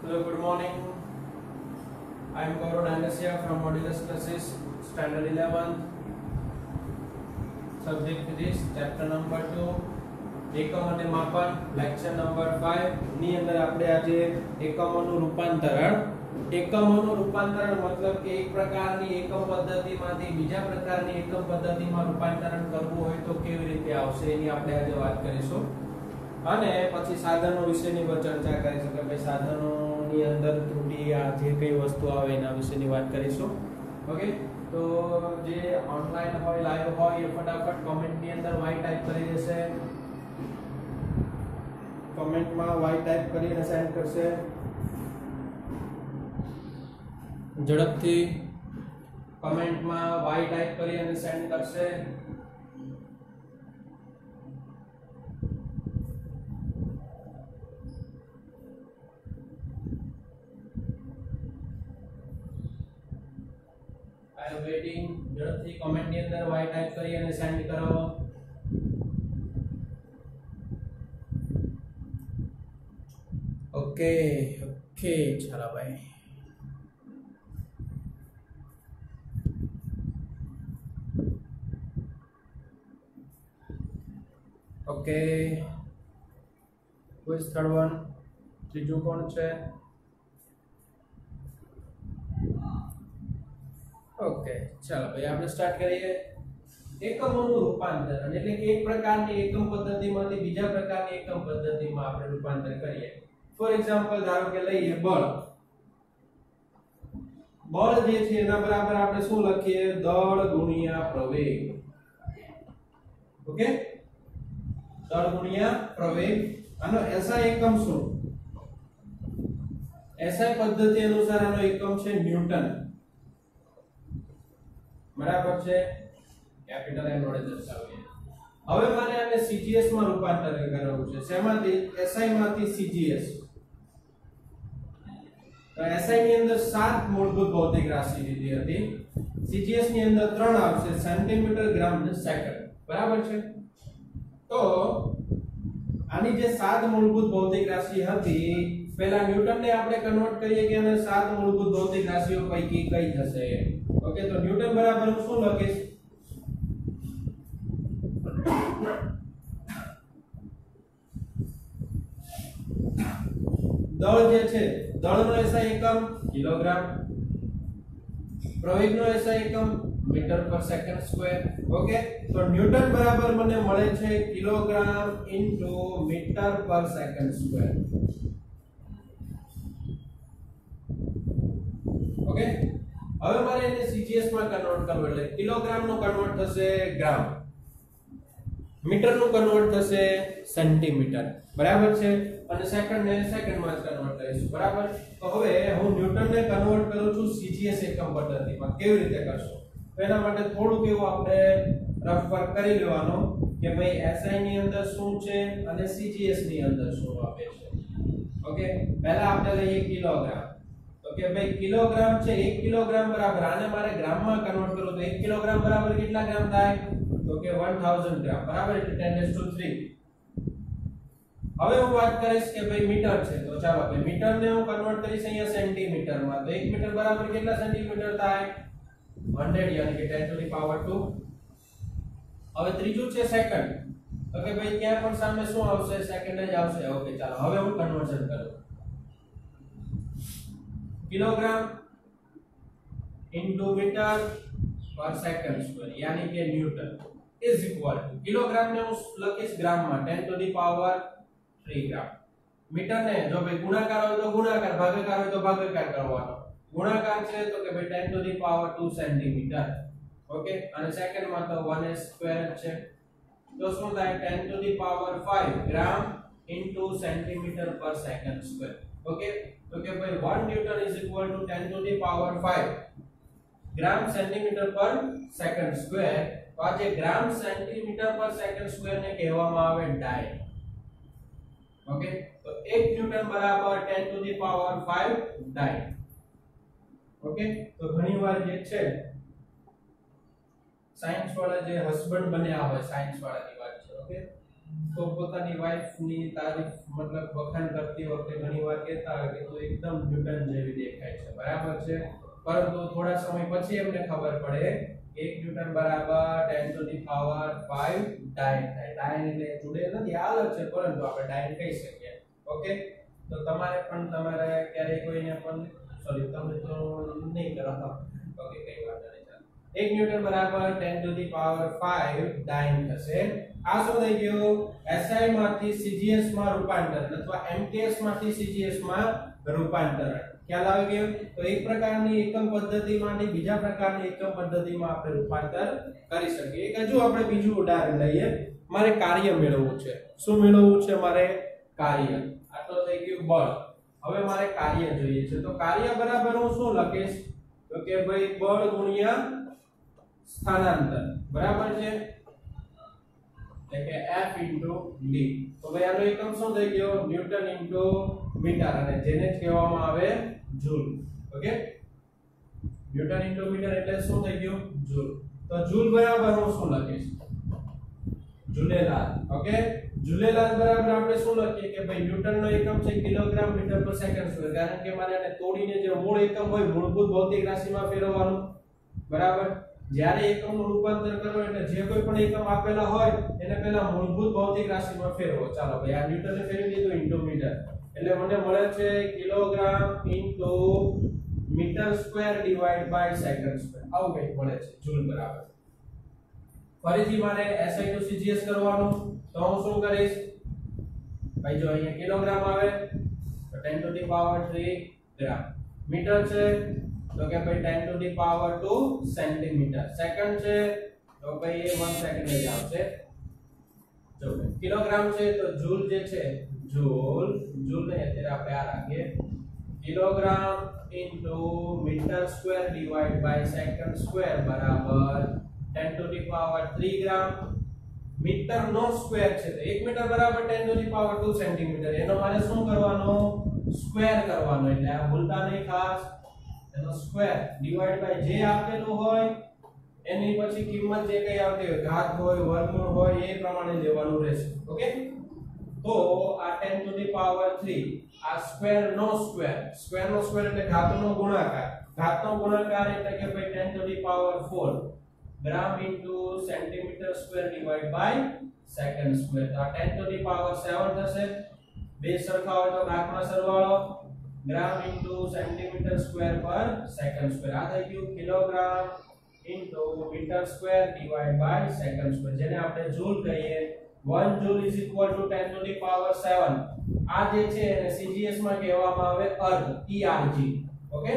Hello, good morning. I am Gaurav Dangasia from Modulus Classes, Standard 11th. Subject Physics, Chapter number 2. એકમ અને માપન, lecture number 5 ની અંદર આપણે આજે એકમોનું રૂપાંતરણ મતલબ કે એક પ્રકારની એકમ પદ્ધતિમાંથી બીજા પ્રકારની એકમ પદ્ધતિમાં રૂપાંતરણ કરવું હોય તો કેવી રીતે આવશે એની આપણે આજે વાત કરીશું. અને પછી સાધનો વિશેની ચર્ચા કરીશું કે ભાઈ સાધનોની અંદર ત્રુટિ આ જે કઈ વસ્તુ આવે એના વિશેની વાત કરીશું. ઓકે, તો જે ઓનલાઈન હોય લાઈવ હોય એ ફટાફટ કમેન્ટની અંદર વાય ટાઈપ કરી દેશે. કમેન્ટમાં વાય ટાઈપ કરીને સેન્ડ કરશે. ઝડપથી કમેન્ટમાં વાય ટાઈપ કરી અને સેન્ડ કરશે. I am waiting. ઝડપથી કમેન્ટની અંદર વાય ટાઈપ કરી અને સેન્ડ કરો. ओके ओके चला भाई. Okay, who is third one? ત્રીજું કોણ છે? ઓકે ચાલો ભાઈ આપણે સ્ટાર્ટ કરીએ. એકમોનું રૂપાંતરણ એટલે કે એક પ્રકારની એકમ પદ્ધતિમાંથી બીજા પ્રકારની એકમ પદ્ધતિમાં આપણે રૂપાંતર કરીએ. ફોર એક્ઝામ્પલ ધારો કે લઈએ બળ. બળ જે છે એના બરાબર આપણે શું લખીએ? દળ ગુણ્યા પ્રવેગ. ઓકે, દળ ગુણ્યા પ્રવેગ. આનો SI એકમ શું? SI પદ્ધતિ અનુસાર આનો એકમ છે ન્યૂટન. બરાબર છે, કેપિટલ M વડે દર્શાવીએ. હવે મારે આને CGS માં રૂપાંતર કરવું છે. શેમાંથી? SI માંથી CGS. તો SI ની અંદર 7 મૂળભૂત ભૌતિક રાશિ લીધી હતી. CGS ની અંદર 3 આવશે, સેન્ટીમીટર, ગ્રામ અને સેકન્ડ. બરાબર છે. તો આની જે 7 મૂળભૂત ભૌતિક રાશિ હતી, પહેલા ન્યૂટનને આપણે કન્વર્ટ કરીએ કે અને 7 મૂળભૂત ભૌતિક રાશિઓ પૈકી કઈ થશે. ઓકે, તો ન્યૂટન બરાબર હું શું લખીશ? દળ જે છે, દળનો SI એકમ કિલોગ્રામ, પ્રવેગનો SI એકમ metre per second square. Okay, તો ન્યૂટન બરાબર મને મળે છે kilogram into metre per second square. Okay, હવે મારે એને CGS માં કન્વર્ટ કરવું એટલે કિલોગ્રામ નું કન્વર્ટ થશે ગ્રામ, મીટર નું કન્વર્ટ થશે સેન્ટીમીટર. બરાબર છે, અને સેકન્ડ ને સેકન્ડ માં કન્વર્ટ કરીશું. બરાબર. તો હવે હું ન્યૂટન ને કન્વર્ટ કરું છું CGS એકમ પદ્ધતિમાં. કેવી રીતે કરશો? તો એના માટે થોડુંક એવું આપણે રફ વર્ક કરી લેવાનો કે ભાઈ SI ની અંદર શું છે અને CGS ની અંદર શું આપે છે. ઓકે, પહેલા આપણે લઈએ કિલોગ્રામ. તો કે ભાઈ કિલોગ્રામ છે, 1 કિલોગ્રામ બરાબર, આને મારે ગ્રામમાં કન્વર્ટ કરવું તો 1 કિલોગ્રામ બરાબર કેટલા ગ્રામ થાય? તો કે 1000 ગ્રામ. બરાબર, એટલે 10⁻3. હવે હું વાત કરીશ કે ભાઈ મીટર છે, તો ચાલો ભાઈ મીટર ને હું કન્વર્ટ કરીશ અહીંયા સેન્ટીમીટર માં. તો 1 મીટર બરાબર કેટલા સેન્ટીમીટર થાય? 100, યાની કે 10⁻². હવે ત્રીજું છે સેકન્ડ. તો કે ભાઈ ત્યાં પણ સામે શું આવશે? સેકન્ડ જ આવશે. ઓકે, ચાલો હવે હું કન્વર્ઝન કરું. Kilogram into metre per second square યાની કે newton is equal to kilogram ને હું લખીશ ગ્રામમાં 10⁻³ ગ્રામ. મીટર ને જો ભાઈ ગુણાકાર હોય તો ગુણાકાર, ભાગાકાર હોય તો ભાગાકાર કરવાનો. ગુણાકાર છે તો કે ભાઈ 10⁻² સેન્ટીમીટર. ઓકે, અને સેકન્ડ માં તો 1s સ્ક્વેર જ છે. તો શું થાય? 10⁻5 ગ્રામ into centimetre per second square. Okay, તો કે ભાઈ 1 newton is equal to 10⁻5 gram centimetre per second square. તો આ જે ગ્રામ સેન્ટીમીટર પર સેકન્ડ સ્ક્વેર ને કહેવામાં આવે ડાય. ઓકે, તો 1 ન્યૂટન બરાબર 10⁻5 ડાય. ઓકે, તો ઘણીવાર જે છે સાયન્સ વાળા જે હસબન્ડ બન્યા હોય, સાયન્સ વાળાની વાત છે. ઓકે, તો પોતાની વાઇફની તારીફ मतलब વખાણ કરતી વખતે ઘણીવાર કહેતા હોય કે તું એકદમ ન્યૂટન જેવી દેખાય છે, બરાબર છે। પરંતુ થોડા સમય પછી એમને ખબર પડે 1 ન્યૂટન બરાબર 10 ટુ ધી પાવર 5 ડાયન થાય। ડાયન એટલે જુડે નથી, આ અલગ છે, પરંતુ આપણે ડાયન કહી શકીએ। ઓકે, તો તમારે પણ તમારે ક્યારે કોઈને પણ સોરી તમે તો નહીં કરો, ઓકે કઈ વાત નહીં, ચાલો 1 ન્યૂટન બરાબર 10 ટુ ધી પાવર 5 ડાયન થશે। આ શું થઈ ગયું? SI માંથી CGS માં રૂપાંતરણ અથવા MKS માંથી CGS માં રૂપાંતરણ ખ્યાલ આવી ગયો। તો એક પ્રકારની એકમ પદ્ધતિમાંથી બીજા પ્રકારની એકમ પદ્ધતિમાં આપણે રૂપાંતર કરી શકીએ। એક હજુ આપણે બીજું ઉદાહરણ લઈએ। મારે કાર્ય મેળવવું છે। શું મેળવવું છે? મારે કાર્ય। આ તો થઈ ગયું બળ। હવે મારે કાર્ય જોઈએ છે, તો કાર્ય બરાબર હું શું લખીશ? તો કે ભાઈ બળ ગુણ્યા સ્થાનાંતર, બરાબર છે, એટલે કે F * d। તો ભાઈ આનો એકમ શું થઈ ગયો? ન્યૂટન * મીટર, અને જેને કહેવામાં આવે જૂલ। ઓકે, ન્યૂટન * મીટર એટલે શું થઈ ગયું? જૂલ। તો જૂલ બરાબર હું શું લખીશ? જુલેલાલ। ઓકે, જુલેલાલ બરાબર આપણે શું લખીએ કે ભાઈ ન્યૂટન નો એકમ છે kilogram metre per second square, કારણ કે મારે આને તોડીને જે મૂળ એકમ હોય મૂળભૂત ભૌતિક રાશિમાં ફેરવવાનું, બરાબર। જ્યારે એકમનું રૂપાંતર કરો એટલે જે કોઈ પણ એકમ આપેલા હોય એને પહેલા મૂળભૂત ભૌતિક રાશિમાં ફેરવો। ચાલો ભાઈ આ ન્યૂટનને ફેરવી દીધું ઇન્ટુ મીટર, એટલે મને મળે છે kilogram into metre square divide by second square, આવું કંઈક મળે છે જૂલ બરાબર। ફરીથી મારે SI to CGS કરવાનું, તો હું શું કરીશ ભાઈ? જો અહીંયા કિલોગ્રામ આવે તો 10 to the power 3 gram, metre છે તો કે ભાઈ 10 to the power 2 centimetre, second છે તો ભાઈ એ 1 સેકન્ડ જ આવશે। જો કિલોગ્રામ છે તો જૂલ જે છે જૂલ, જૂલ ને અત્યારે આપણે આ રાખીએ kilogram into metre square divide by second square બરાબર 10 to the power 3 gram. Metre નો સ્ક્વેર છે તો 1 મીટર બરાબર 10 ટુ ધી પાવર 2 સેન્ટીમીટર, એનો મારે શું કરવાનો? સ્ક્વેર કરવાનો, એટલે આ ભૂલતા નહીં ખાસ, એનો સ્ક્વેર ડિવાઇડ બાય જે આપેલું હોય એની પછી કિંમત જે કઈ આવતી હોય, ઘાત હોય વર્ગમૂળ હોય એ પ્રમાણે લેવાનું રહેશે। ઓકે, તો આ 10 ટુ ધી પાવર 3 આ સ્ક્વેર નો સ્ક્વેર, સ્ક્વેર નો સ્ક્વેર એટલે ઘાતનો ગુણાકાર, ઘાતનો ગુણાકાર એટલે કે ભાઈ 10 to the power 4 gram into centimetre square divide by second square, તો આ 10 ટુ ધી પાવર 7 થશે। બે સરખા હોય તો ઘાતમાં સરવાળો, ગ્રામ ઇન્ટુ સેન્ટીમીટર સ્ક્વેર પર સેકન્ડ સ્ક્વેર, આ થઈ ગયું kilogram into metre square divide by second square, જેને આપણે જૂલ કહીએ। 1 જૂલ = 10 ટુ ધી પાવર 7। આ જે છે એને CGS માં કહેવામાં આવે અર્ધ, ERG। ઓકે,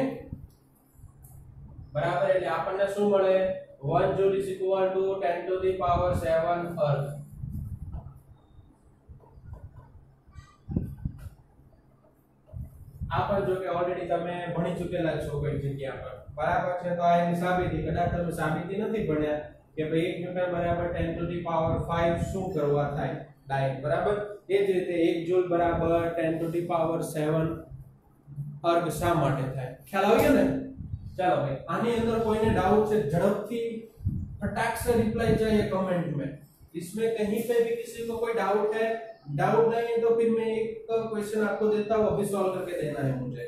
બરાબર, એટલે આપણને શું મળે? 1 જૂલ = 10 ટુ ધી પાવર 7 અર્ધ। આ પણ જો કે ઓલરેડી તમે ભણી ચૂકેલા છો કોઈ જગ્યા પર, બરાબર છે। તો આ એની સાબિતી, કદાચ તમે સાબિતી નથી ભણ્યા કે ભાઈ 1 ન્યૂટન બરાબર 10 ટુ ધી પાવર 5 શું કરવા થાય? ડાયન, બરાબર। એ જ રીતે 1 જૂલ બરાબર 10 ટુ ધી પાવર 7 અર્ગ શા માટે થાય? ખ્યાલ આવી ગયો ને? ચાલો ભાઈ, આની અંદર કોઈને ડાઉટ છે? ઝડપથી फटाक से रिप्लाई चाहिए कमेंट में। इसमें कहीं पे भी किसी को कोई डाउट है? डाउट नहीं है तो फिर मैं एक क्वेश्चन आपको देता हूँ, अभी सॉल्व करके देना है मुझे,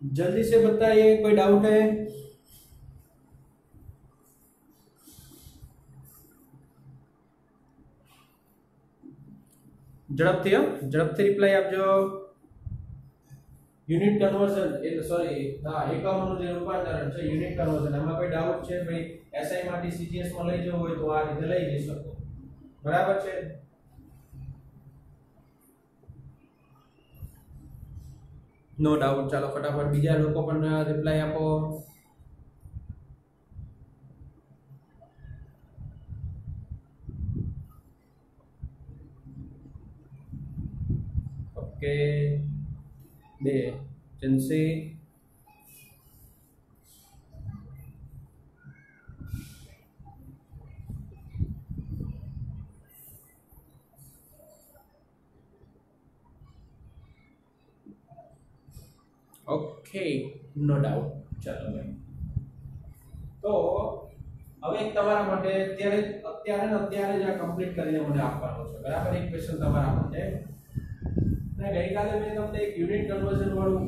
जल्दी से बताइए, कोई डाउट है? झड़पથી रिप्लाई આપજો। યુનિટ કન્વર્ઝન એટલે સોરી હા એકમોનું જે રૂપાંતરણ છે યુનિટ કન્વર્ઝન, આમાં કોઈ ડાઉટ છે ભાઈ? SI માંથી CGS માં લઈ જવું હોય તો આ રીતે લઈ જઈ શકો, બરાબર છે। નો ડાઉટ, ચાલો ફટાફટ બીજા લોકો પણ રિપ્લાય આપો। ઓકે, બે જનસી ओके, नो डाउट। चलो भाई, तो હવે એક તમારા માટે અત્યારે જ આ કમ્પ્લીટ કરીને મને આપવાનો છે બરાબર એક ક્વેશ્ચન તમારા માટે ને ગઈકાલે મેં તમને એક યુનિટ કન્વર્ઝન વાળું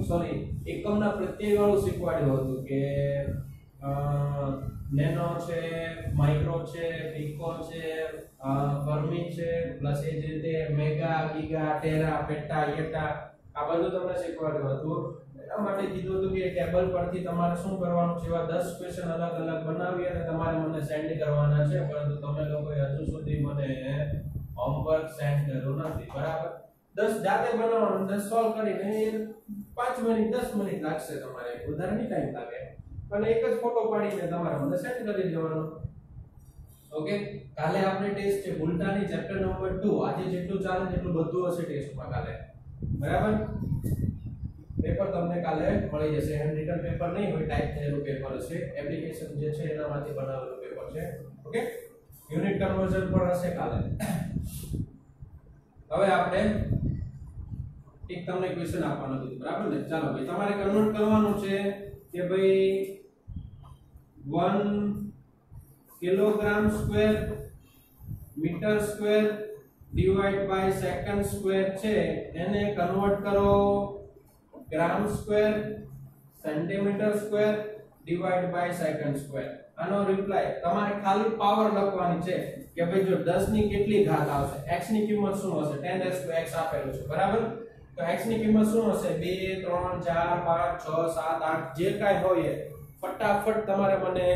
એકમના પ્રત્યય વાળું શીખવાડ્યું હતું કે નેનો છે માઇક્રો છે પિકો છે ફર્મી છે પ્લસ એ જ રીતે મેગા ગીગા ટેરા પેટા યેટા આ બધું તમને શીખવાડ્યું હતું એના માટે કીધું હતું કે ટેબલ પરથી તમારે શું કરવાનું છે એવા 10 ક્વેશ્ચન અલગ અલગ બનાવી અને તમારે મને સેન્ડ કરવાના છે પરંતુ તમે લોકોએ હજુ સુધી મને હોમવર્ક સેન્ડ કર્યું નથી બરાબર 10 જાતે બનાવવાનું 10 સોલ્વ કરીને 5 મિનિટ 10 મિનિટ લાગશે તમારે વધારે નહીં ટાઈમ લાગે અને એક જ ફોટો પાડીને તમારે મને સેન્ડ કરી દેવાનો ઓકે કાલે આપણે ટેસ્ટ છે ભૂલતાની ચેપ્ટર નંબર 2 આજે જેટલું ચાલે એટલું બધું હશે ટેસ્ટમાં કાલે બરાબર પેપર તમને કાલે મળી જશે હેન્ડ રિટન પેપર નહીં હોય ટાઈપ થયેલું પેપર હશે એપ્લિકેશન જે છે એનામાંથી બનાવેલું પેપર છે ઓકે યુનિટ કન્વર્ઝન પણ હશે કાલે હવે આપણે એક તમને ક્વેશ્ચન આપવાનો છે બરાબર ને ચાલો ભાઈ તમારે કન્વર્ટ કરવાનું છે કે ભાઈ 1 kilogram square metre square divide by second square છે એને કન્વર્ટ કરો gram square centimetre square divide by second square આનો રિપ્લાય તમારે ખાલી પાવર લખવાની છે કે ભાઈ જો 10 ની કેટલી ઘાત આવશે x ની કિંમત શું હશે 10x આપેલું છે બરાબર તો x ની કિંમત શું હશે 2 3 4 5 6 7 8 જે કાઈ હોય ફટાફટ તમારે મને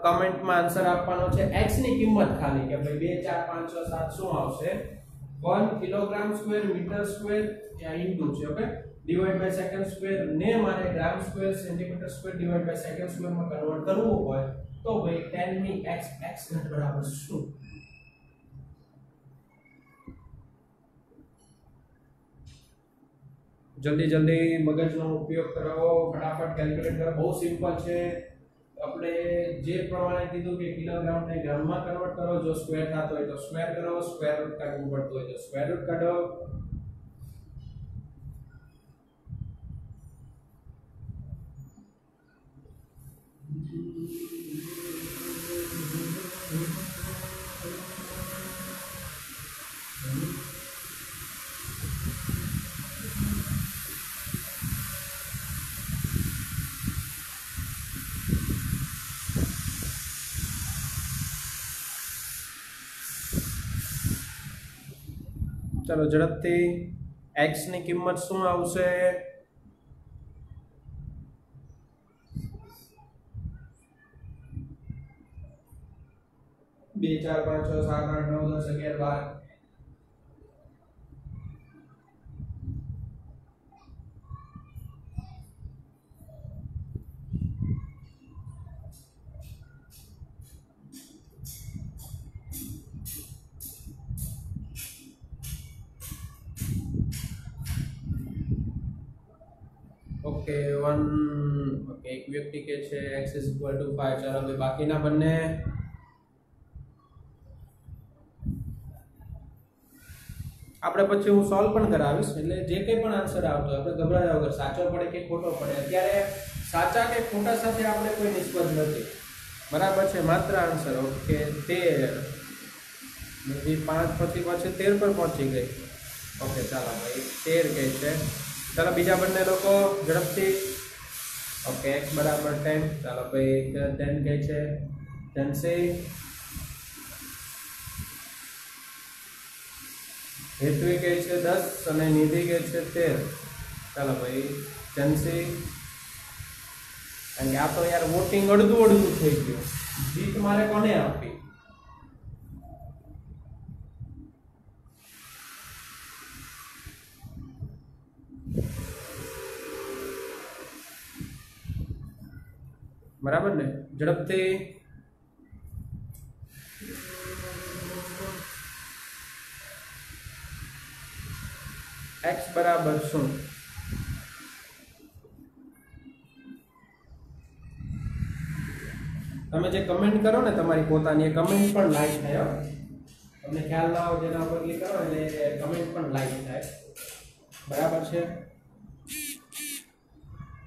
કમેન્ટમાં આન્સર આપવાનો છે x ની કિંમત ખાલી કે ભાઈ 2 4 5 6 7 શું આવશે 1 કિલોગ્રામ સ્ક્વેર મીટર સ્ક્વેર या इनटू છે okay divide by second square ને મારે gram square centimetre square divide by second square માં કન્વર્ટ કરવું હોય તો ભાઈ 10 ની x ઘાત બરાબર શું જલ્દી મગજનો ઉપયોગ કરો ફટાફટ કેલ્ક્યુલેટ કરો બહુ સિમ્પલ છે આપણે જે પ્રમાણે કીધું કે કિલોગ્રામ ને ગ્રામમાં કન્વર્ટ કરો જો સ્ક્વેર થતો હોય તો સ્ક્વેર કરો સ્ક્વેર રૂટ કાઢવું પડતું હોય તો સ્ક્વેર રૂટ કાઢો चलो झड़पथी x ની કિંમત શું આવશે 2 4 5 6 7 8 9 10 11 12 ओके 1 ओके एक व्यक्ति के छे x = 5 चलो भाई बाकीना બંને આપણે પછી હું સોલ્વ પણ કરાવીશ એટલે જે કંઈ પણ આન્સર આવતો આપણે ગભરાયા વગર સાચો પડે કે ખોટો પડે અત્યારે સાચા કે ખોટા સાથે આપણે કોઈ નિસ્બત નથી બરાબર છે માત્ર આન્સર ઓકે 13 નદી 5 પછી 13 પર પહોંચી ગઈ ઓકે ચાલો ભાઈ 13 કહે છે चलो बीजा बन्ने लोको झड़पथी ओके x बराबर 10 चलो भाई 10 કહે છે 10 से હેતવી કહે છે 10 અને નિધિ કહે છે 13 ચાલો ભાઈ 10 से અને આ તો યાર વોટિંગ અડધું થઈ ગયું જીત મારે કોને આપી बराबर ने झड़पथी x बराबर शू તમે જે કમેન્ટ કરો ને તમારી પોતાની એ કમેન્ટ પણ લાઈક થાય તમને ખ્યાલ ના હોય જેના પર ક્લિક કરો એટલે કમેન્ટ પણ લાઈક થાય બરાબર છે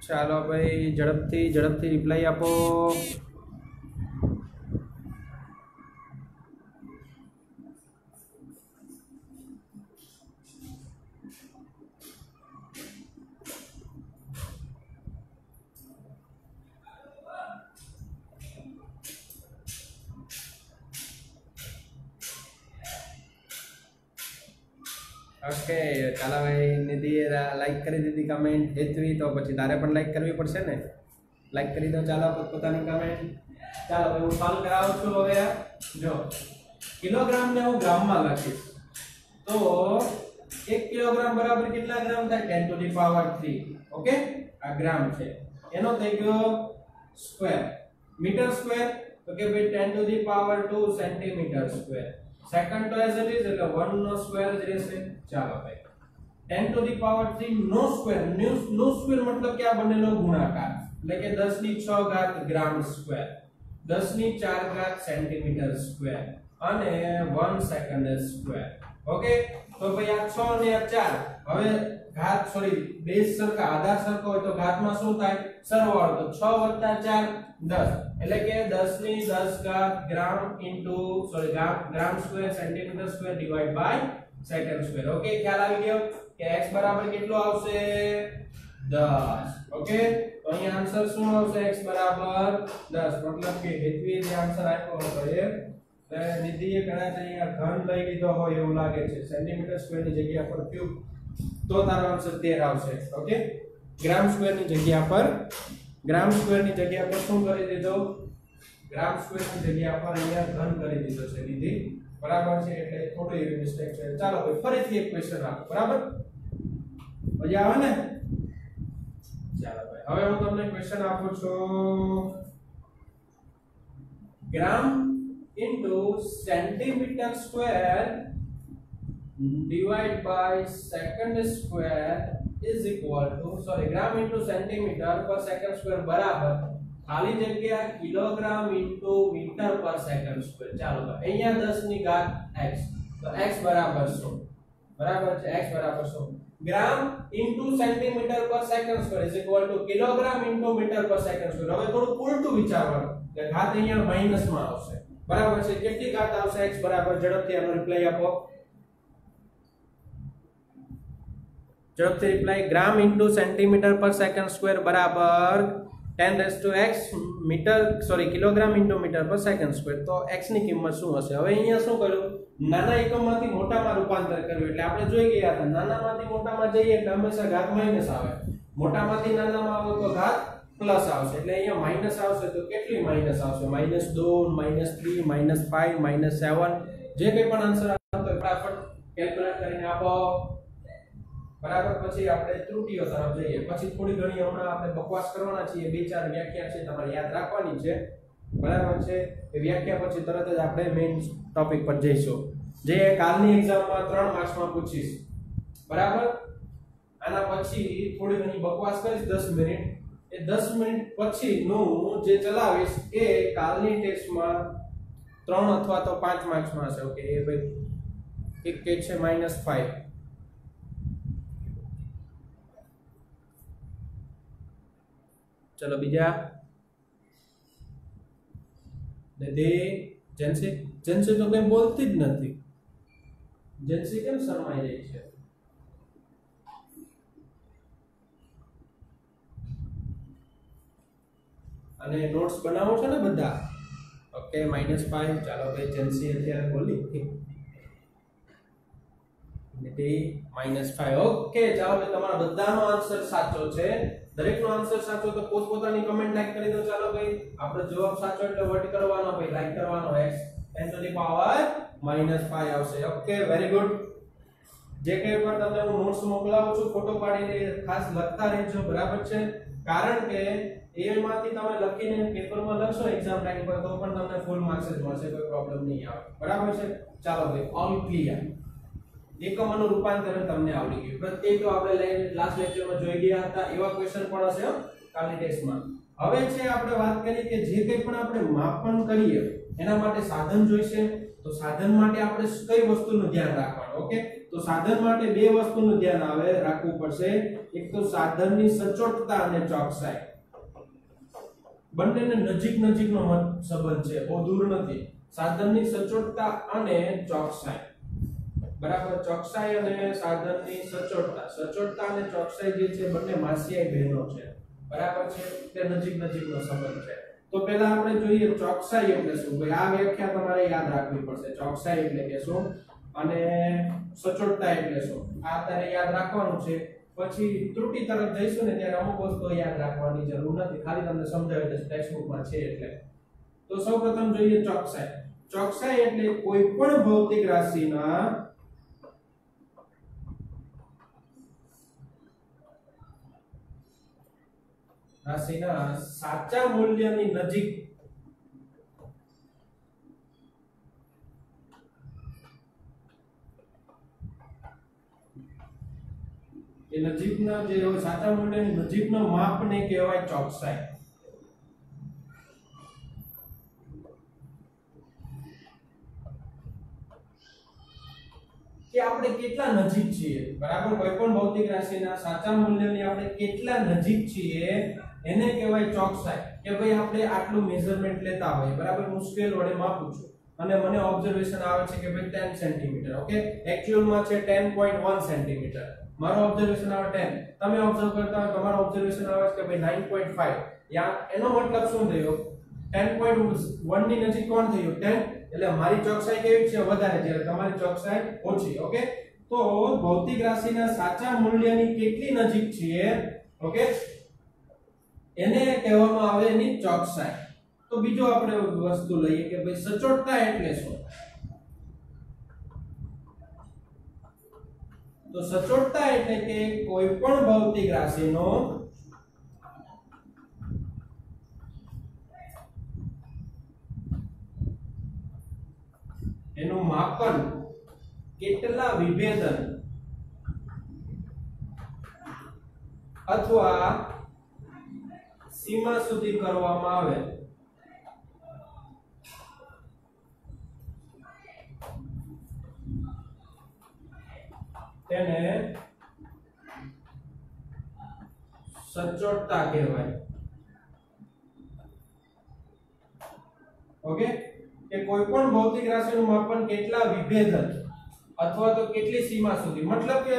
ચાલો ભાઈ ઝડપથી રિપ્લાય આપો ઓકે ચાલો ભાઈ નિધિએ લાઈક કરી દીધી કમેન્ટ હેતવી તો પછી તારે પણ લાઈક કરવી પડશે ને લાઈક કરી દો ચાલો પોતાની કમેન્ટ ચાલો ભાઈ હું સોલ્વ કરાવું છું હવે જો કિલોગ્રામ ને હું ગ્રામમાં લખીશ તો 1 કિલોગ્રામ બરાબર કેટલા ગ્રામ થાય 10 to the power 3 ઓકે આ ગ્રામ છે એનો થઈ ગયો સ્ક્વેર મીટર સ્ક્વેર તો કે ભાઈ 10 to the power 2 centimetre square second તો એઝ ઇટ ઇઝ એટલે 1 નો સ્ક્વેર જ રહેશે ચાલો ભાઈ 10 to the power 3 નો સ્ક્વેર નો સ્ક્વેર મતલબ કે આ બંનેનો ગુણાકાર એટલે કે 10 ની 6 ઘાત ગ્રામ સ્ક્વેર 10 ની 4 ઘાત સેન્ટીમીટર સ્ક્વેર અને 1 સેકન્ડ સ્ક્વેર ઓકે તો ભાઈ આ 6 ને આ 4 હવે ઘાત સોરી બેઝ સરખા આધાર સરખો હોય તો ઘાતમાં શું થાય સરવાળો તો 6 + 4 10 એટલે કે 10 ની 10 ઘાત gram into sorry gram square centimetre square divide by second square okay ખ્યાલ આવી ગયો કે x બરાબર કેટલો આવશે 10 ઓકે તો અહીંયા આન્સર શું આવશે x બરાબર 10 મતલબ કે હેતવીએ જે આન્સર આપ્યો હતો એ નિધિએ કદાચ અહીંયા ઘન લઈ લીધો હોય એવું લાગે છે સેન્ટીમીટર સ્ક્વેર ની જગ્યા પર ક્યુબ તો તારો આન્સર 13 આવશે ઓકે ગ્રામ સ્ક્વેર ની જગ્યા પર શું કરી દીધો ગ્રામ સ્ક્વેર ની જગ્યા પર અહીંયા ઘન કરી દીધો છે નિધિ બરાબર છે એટલે થોડું એવી મિસ્ટેક છે ચાલો ભાઈ ફરીથી એક ક્વેશ્ચન રાખો બરાબર મજા આવે ને ચાલો ભાઈ હવે હું તમને ક્વેશ્ચન આપું છું ગ્રામ into centimeter square divided by second square is equal to gram into centimeter per second square બરાબર ખાલી જગ્યા kilogram into metre per second square ચાલો ભાઈ અહીંયા 10 ની ઘાત x તો x બરાબર શું બરાબર છે x બરાબર શું gram into centimetre per second square is equal to kilogram into metre per second square હવે થોડું ઉલટું વિચારવાનું કે ઘાત અહીંયા માઈનસ માં આવશે બરાબર છે કેટલી ઘાત આવશે x બરાબર ઝડપથી આનો રિપ્લાય આપો ઝડપથી reply gram into centimetre per second square બરાબર 10⁻x metre sorry kilogram into metre per second square તો x ની કિંમત શું હશે હવે અહીંયા શું કર્યું નાના એકમમાંથી મોટામાં રૂપાંતર કર્યું એટલે આપણે જોઈ ગયા હતા નાનામાંથી મોટામાં જઈએ એટલે હંમેશા ઘાત માઈનસ આવે મોટામાંથી નાનામાં આવે તો ઘાત પ્લસ આવશે એટલે અહીંયા માઈનસ આવશે તો કેટલી માઈનસ આવશે -2 -3 -5 -7 જે કંઈ પણ આન્સર આવતો હોય ફટાફટ કેલ્ક્યુલેટ કરીને આપો બરાબર પછી આપણે ત્રુટિઓ તરફ જઈએ પછી થોડી ઘણી હમણાં આપણે બકવાસ કરવાના છીએ બે ચાર વ્યાખ્યા છે તમારે યાદ રાખવાની છે બરાબર છે એ વ્યાખ્યા પછી તરત જ આપણે મેઈન ટોપિક પર જઈશું જે કાલની એક્ઝામમાં 3 માર્ક્સમાં પૂછીશ બરાબર આના પછી થોડી ઘણી બકવાસ કરીશ 10 મિનિટ એ 10 મિનિટ પછી નું જે ચલાવીશ એ કાલની ટેસ્ટમાં 3 અથવા તો 5 માર્ક્સમાં હશે ઓકે એ ભાઈ એક કે છે -5 चलो बीजा दे जेनसी तो कहीं बोलती જ નથી જેન્સી કેમ શરમાઈ રહી છે અને નોટ્સ બનાવો છો ને બધા ઓકે -5 ચાલો ભાઈ જેન્સી અત્યારે બોલી -5 ઓકે ચાલો ભાઈ તમારા બધાનો આન્સર સાચો છે દરેકનો આન્સર સાચો તો પોતપોતાની કમેન્ટ લાઈક કરી દો ચાલો ભાઈ આપણો જવાબ સાચો એટલે વોટ કરવાનો ભાઈ લાઈક કરવાનો x 10 to the power -5 આવશે ઓકે વેરી ગુડ જે કંઈ પણ તમને હું નોટ્સ મોકલાવું છું ફોટો પાડીને ખાસ લખતા રહેજો બરાબર છે કારણ કે એમાંથી તમે લખીને પેપરમાં લખશો એક્ઝામ ટાઈમ પર તો પણ તમને ફૂલ માર્ક્સ જ મળશે કોઈ પ્રોબ્લેમ નહીં આવે બરાબર છે ચાલો ભાઈ ઓલ ક્લિયર એકમોનું રૂપાંતરણ તમને આવડી ગયું પ્રત્યેક તો આપણે લાસ્ટ લેક્ચરમાં જોઈ ગયા હતા એવા ક્વેશ્ચન પણ હશે કાલની ટેસ્ટમાં હવે છે આપણે વાત કરીએ કે જે કંઈ પણ આપણે માપન કરીએ એના માટે સાધન જોઈશે તો સાધન માટે આપણે કઈ વસ્તુનું ધ્યાન રાખવાનું ઓકે તો સાધન માટે બે વસ્તુનું ધ્યાન આવે રાખવું પડશે એક તો સાધનની સચોટતા અને ચોકસાઈ બંનેને નજીકનો સંબંધ છે બહુ દૂર નથી સાધનની સચોટતા અને ચોકસાઈ બરાબર ચોકસાઈ અને સાધનની સચોટતા અને ચોકસાઈ જે છે બંને માસિયાઈ બહેનો છે બરાબર છે તે નજીકનો સંબંધ છે તો પહેલા આપણે જોઈએ ચોકસાઈ એટલે શું ભાઈ આ વ્યાખ્યા તમારે યાદ રાખવી પડશે ચોકસાઈ એટલે કે શું અને સચોટતા એટલે શું આ તારે યાદ રાખવાનું છે પછી ત્રુટિ તરફ જઈશું ને ત્યારે અમુક વસ્તુઓ યાદ રાખવાની જરૂર નથી ખાલી તમને સમજાવી દઈશ ટેક્સ્ટબુકમાં છે એટલે તો સૌપ્રથમ જોઈએ ચોકસાઈ ચોકસાઈ એટલે કોઈ પણ ભૌતિક રાશિના સાચા મૂલ્યની નજીક એ નજીકના જે સાચા મૂલ્યની નજીકનો માપને કહેવાય ચોકસાઈ કે આપણે કેટલા નજીક છીએ બરાબર કોઈ પણ ભૌતિક રાશિના સાચા મૂલ્યની આપણે કેટલા નજીક છીએ એને કહેવાય ચોકસાઈ કે ભાઈ આપણે આટલું મેઝરમેન્ટ લેતા હોય બરાબર હું સ્કેલ વડે માપું છું અને મને ઓબ્ઝર્વેશન આવે છે કે ભાઈ 10 સેન્ટીમીટર ઓકે એક્ચ્યુઅલ માં છે 10.1 સેન્ટીમીટર મારો ઓબ્ઝર્વેશન આવે 10 તમે ઓબ્ઝર્વ કરતા હોય તમારો ઓબ્ઝર્વેશન આવે છે કે ભાઈ 9.5 યા એનો મતલબ શું થયો 10.1 ની નજીક કોણ થયું 10 એટલે મારી ચોકસાઈ કેવી છે વધારે જ્યારે તમારી ચોકસાઈ ઓછી ઓકે તો ભૌતિક રાશિના સાચા મૂલ્યની કેટલી નજીક છીએ ઓકે એને કહેવામાં આવે એની ચોકસાઈ તો બીજો આપણે વસ્તુ લઈએ કે ભાઈ સચોટતા એટલે શું તો સચોટતા એટલે કે કોઈ પણ ભૌતિક રાશિનો એનું માપન કેટલા વિભેદન અથવા સીમા સુધી કરવામાં આવે તેને સચોટતા કહેવાય ઓકે કે કોઈ પણ ભૌતિક રાશિનું માપન કેટલા વિભેદન અથવા તો કેટલી સીમા સુધી મતલબ કે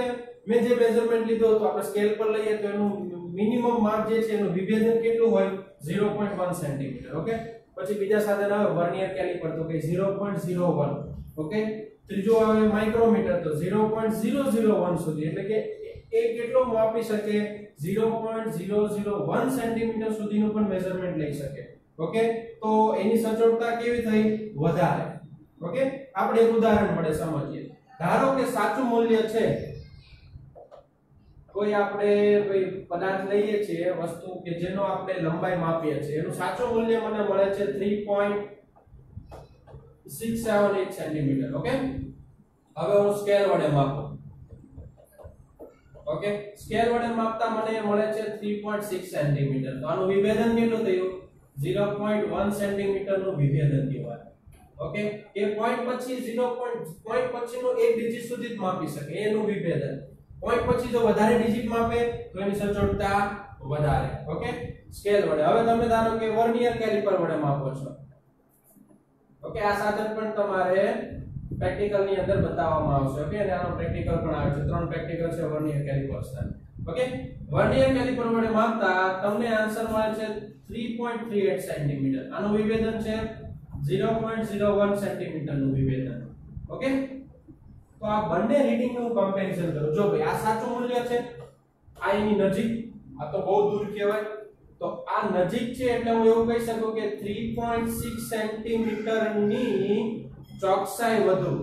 મેં જે મેઝરમેન્ટ લીધો તો આપણે સ્કેલ પર લઈએ તો એનું મિનિમમ માપ જે છે એનું વિભેદન કેટલું હોય 0.1 સેન્ટીમીટર ઓકે પછી બીજા સાધન આવે વર્નિયર કેલિપર તો કે 0.01 ઓકે ત્રીજો આવે માઇક્રોમીટર તો 0.001 સુધી એટલે કે એ કેટલો માપી શકે 0.001 સેન્ટીમીટર સુધીનું પણ મેઝરમેન્ટ લઈ શકે ઓકે તો એની સચોટતા કેવી થઈ વધારે ઓકે આપણે એક ઉદાહરણ વડે સમજીએ ધારો કે સાચું મૂલ્ય છે કોઈ આપણે કોઈ પદાર્થ લઈએ છીએ વસ્તુ કે જેનો આપણે લંબાઈ માપીએ છીએ એનું સાચું મૂલ્ય મને મળે છે 3.678 સેન્ટીમીટર ઓકે હવે હું સ્કેલ વડે માપું ઓકે સ્કેલ વડે માપતા મને મળે છે 3.6 સેન્ટીમીટર તો આનું વિભેદન કેટલું થયું 0.1 સેન્ટીમીટર નું વિભેદન કહેવાય ઓકે એ પોઈન્ટ પછી 0. પોઈન્ટ પછીનો એક ડિજિટ સુધી જ માપી શકે એનું વિભેદન પોઈન્ટ પછી જો વધારે ડિજિટ માપે તો એની સચોટતા વધારે ઓકે સ્કેલ વડે હવે તમે ધારો કે વર્નિયર કેલિપર વડે માપો છો ઓકે આ સાધન પણ તમારે પ્રેક્ટિકલ ની અંદર બતાવવામાં આવશે ઓકે અને આનો પ્રેક્ટિકલ પણ આવે છે 3 પ્રેક્ટિકલ છે વર્નિયર કેલિપર્સ ના ઓકે વર્નિયર કેલિપર વડે માપતા તમને આન્સર મળે છે 3.38 સેન્ટીમીટર આનું વિભેદન છે 0.01 સેન્ટીમીટર નું વિભેદન ઓકે તો આ બંને રીડિંગ નું કમ્પેરિઝન કરો જો ભાઈ આ સાચું મૂલ્ય છે આ એની નજીક આ તો બહુ દૂર કહેવાય તો આ નજીક છે એટલે હું એવું કહી શકું કે 3.6 સેન્ટીમીટર ની ચોકસાઈ વધુ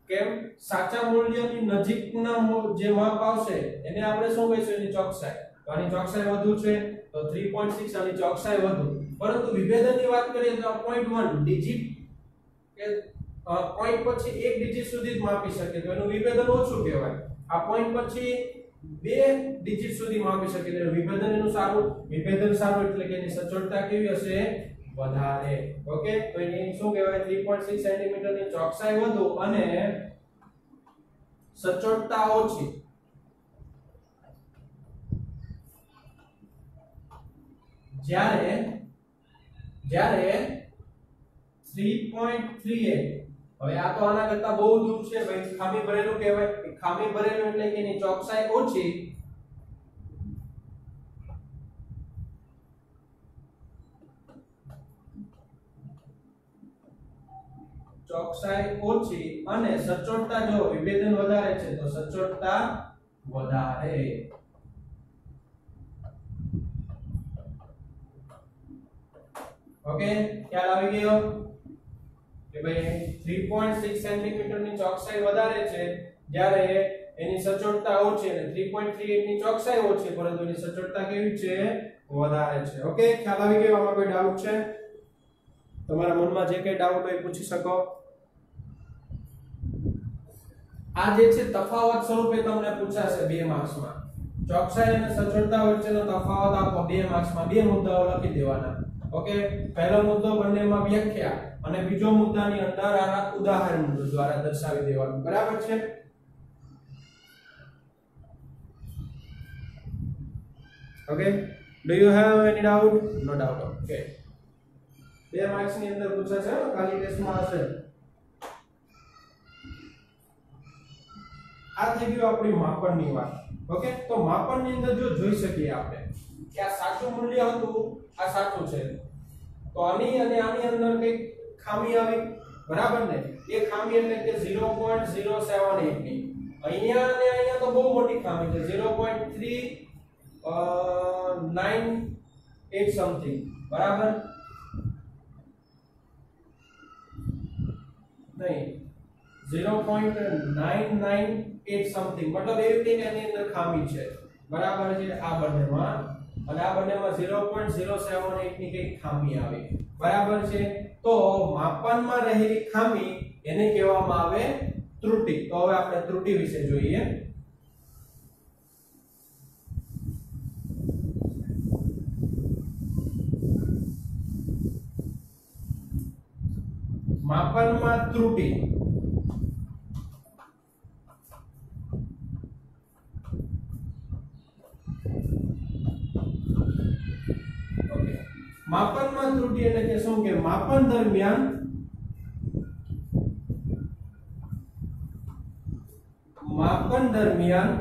કેમ સાચા મૂલ્યની નજીકના જે માપ આવશે એને આપણે શું કહીશું એની ચોકસાઈ તો આની ચોકસાઈ વધુ છે તો 3.6 આની ચોકસાઈ વધુ પરંતુ વિભેદનની વાત કરીએ તો 0.1 ડિજિટ કે પોઈન્ટ પછી એક ડિજિટ સુધી જ માપી શકે તો એનું વિભેદન ઓછું કહેવાય આ પોઈન્ટ પછી બે ડિજિટ સુધી માપી શકે એટલે વિભેદન એનું સારું વિભેદન સારું એટલે કે એની સચોટતા કેવી હશે વધારે ઓકે તો એની શું કહેવાય 3.6 સેન્ટીમીટર ની ચોકસાઈ વધુ અને સચોટતા ઓછી જ્યારે 3.38 હવે આ તો આના કરતા બહુ દૂર છે ભાઈ ખામી ભરેલું કહેવાય ખામી ભરેલું એટલે કે એની ચોકસાઈ ઓછી ચોકસાઈ ઓછી અને સચોટતા જો વિભેદન વધારે છે તો સચોટતા વધારે. ઓકે, ખ્યાલ આવી ગયો કે ભાઈ 3.6 સેન્ટીમીટર ની ચોકસાઈ વધારે છે જ્યારે એની સચોટતા ઓછી અને 3.38 ની ચોકસાઈ ઓછી પરંતુ એની સચોટતા કેવી છે વધારે છે. ઓકે, ખ્યાલ આવી ગયો. આમાં કોઈ ડાઉટ છે? તમારા મનમાં જે કઈ ડાઉટ હોય પૂછી શકો. આ જે છે તફાવત સ્વરૂપે તમને પૂછાશે 2 માર્ક્સમાં. ચોકસાઈ અને સચોટતા વચ્ચેનો તફાવત આપો 2 માર્ક્સમાં. 2 મુદ્દાઓ લખી દેવાના. ઓકે, પહેલો મુદ્દો બંનેમાં વ્યાખ્યા અને બીજો મુદ્દાની અંદર આ ઉદાહરણ દ્વારા દર્શાવી દેવાનું. બરાબર છે? Okay, do you have any doubt? No doubt. Okay, 2 marks ની અંદર પૂછાશે, ખાલી ટેસ્ટમાં હશે. આ થઈ ગયું આપણી માપનની વાત. ઓકે, તો માપનની અંદર જો જોઈ શકીએ આપણે કે આ સાચું મૂલ્ય હતું, આ સાચું છે, તો આની અને આની અંદર કઈ ખામી આવી. બરાબર ને? એ ખામી એટલે કે 0.078 ની. અહીંયા અને અહીંયા તો બહુ મોટી ખામી છે, 0.398 સમથિંગ. બરાબર? નહીં, 0.998 સમથિંગ, મતલબ એવી કંઈક એની અંદર ખામી છે. બરાબર છે? આ બંનેમાં અને આ બંનેમાં 0.078 ની કંઈક ખામી આવી. બરાબર છે? તો માપનમાં રહેલી ખામી એને કહેવામાં આવે ત્રુટિ. તો હવે આપણે ત્રુટિ વિશે જોઈએ. માપનમાં ત્રુટિ. ઓકે, માપનમાં ત્રુટિ એટલે કે શું કે માપન દરમિયાન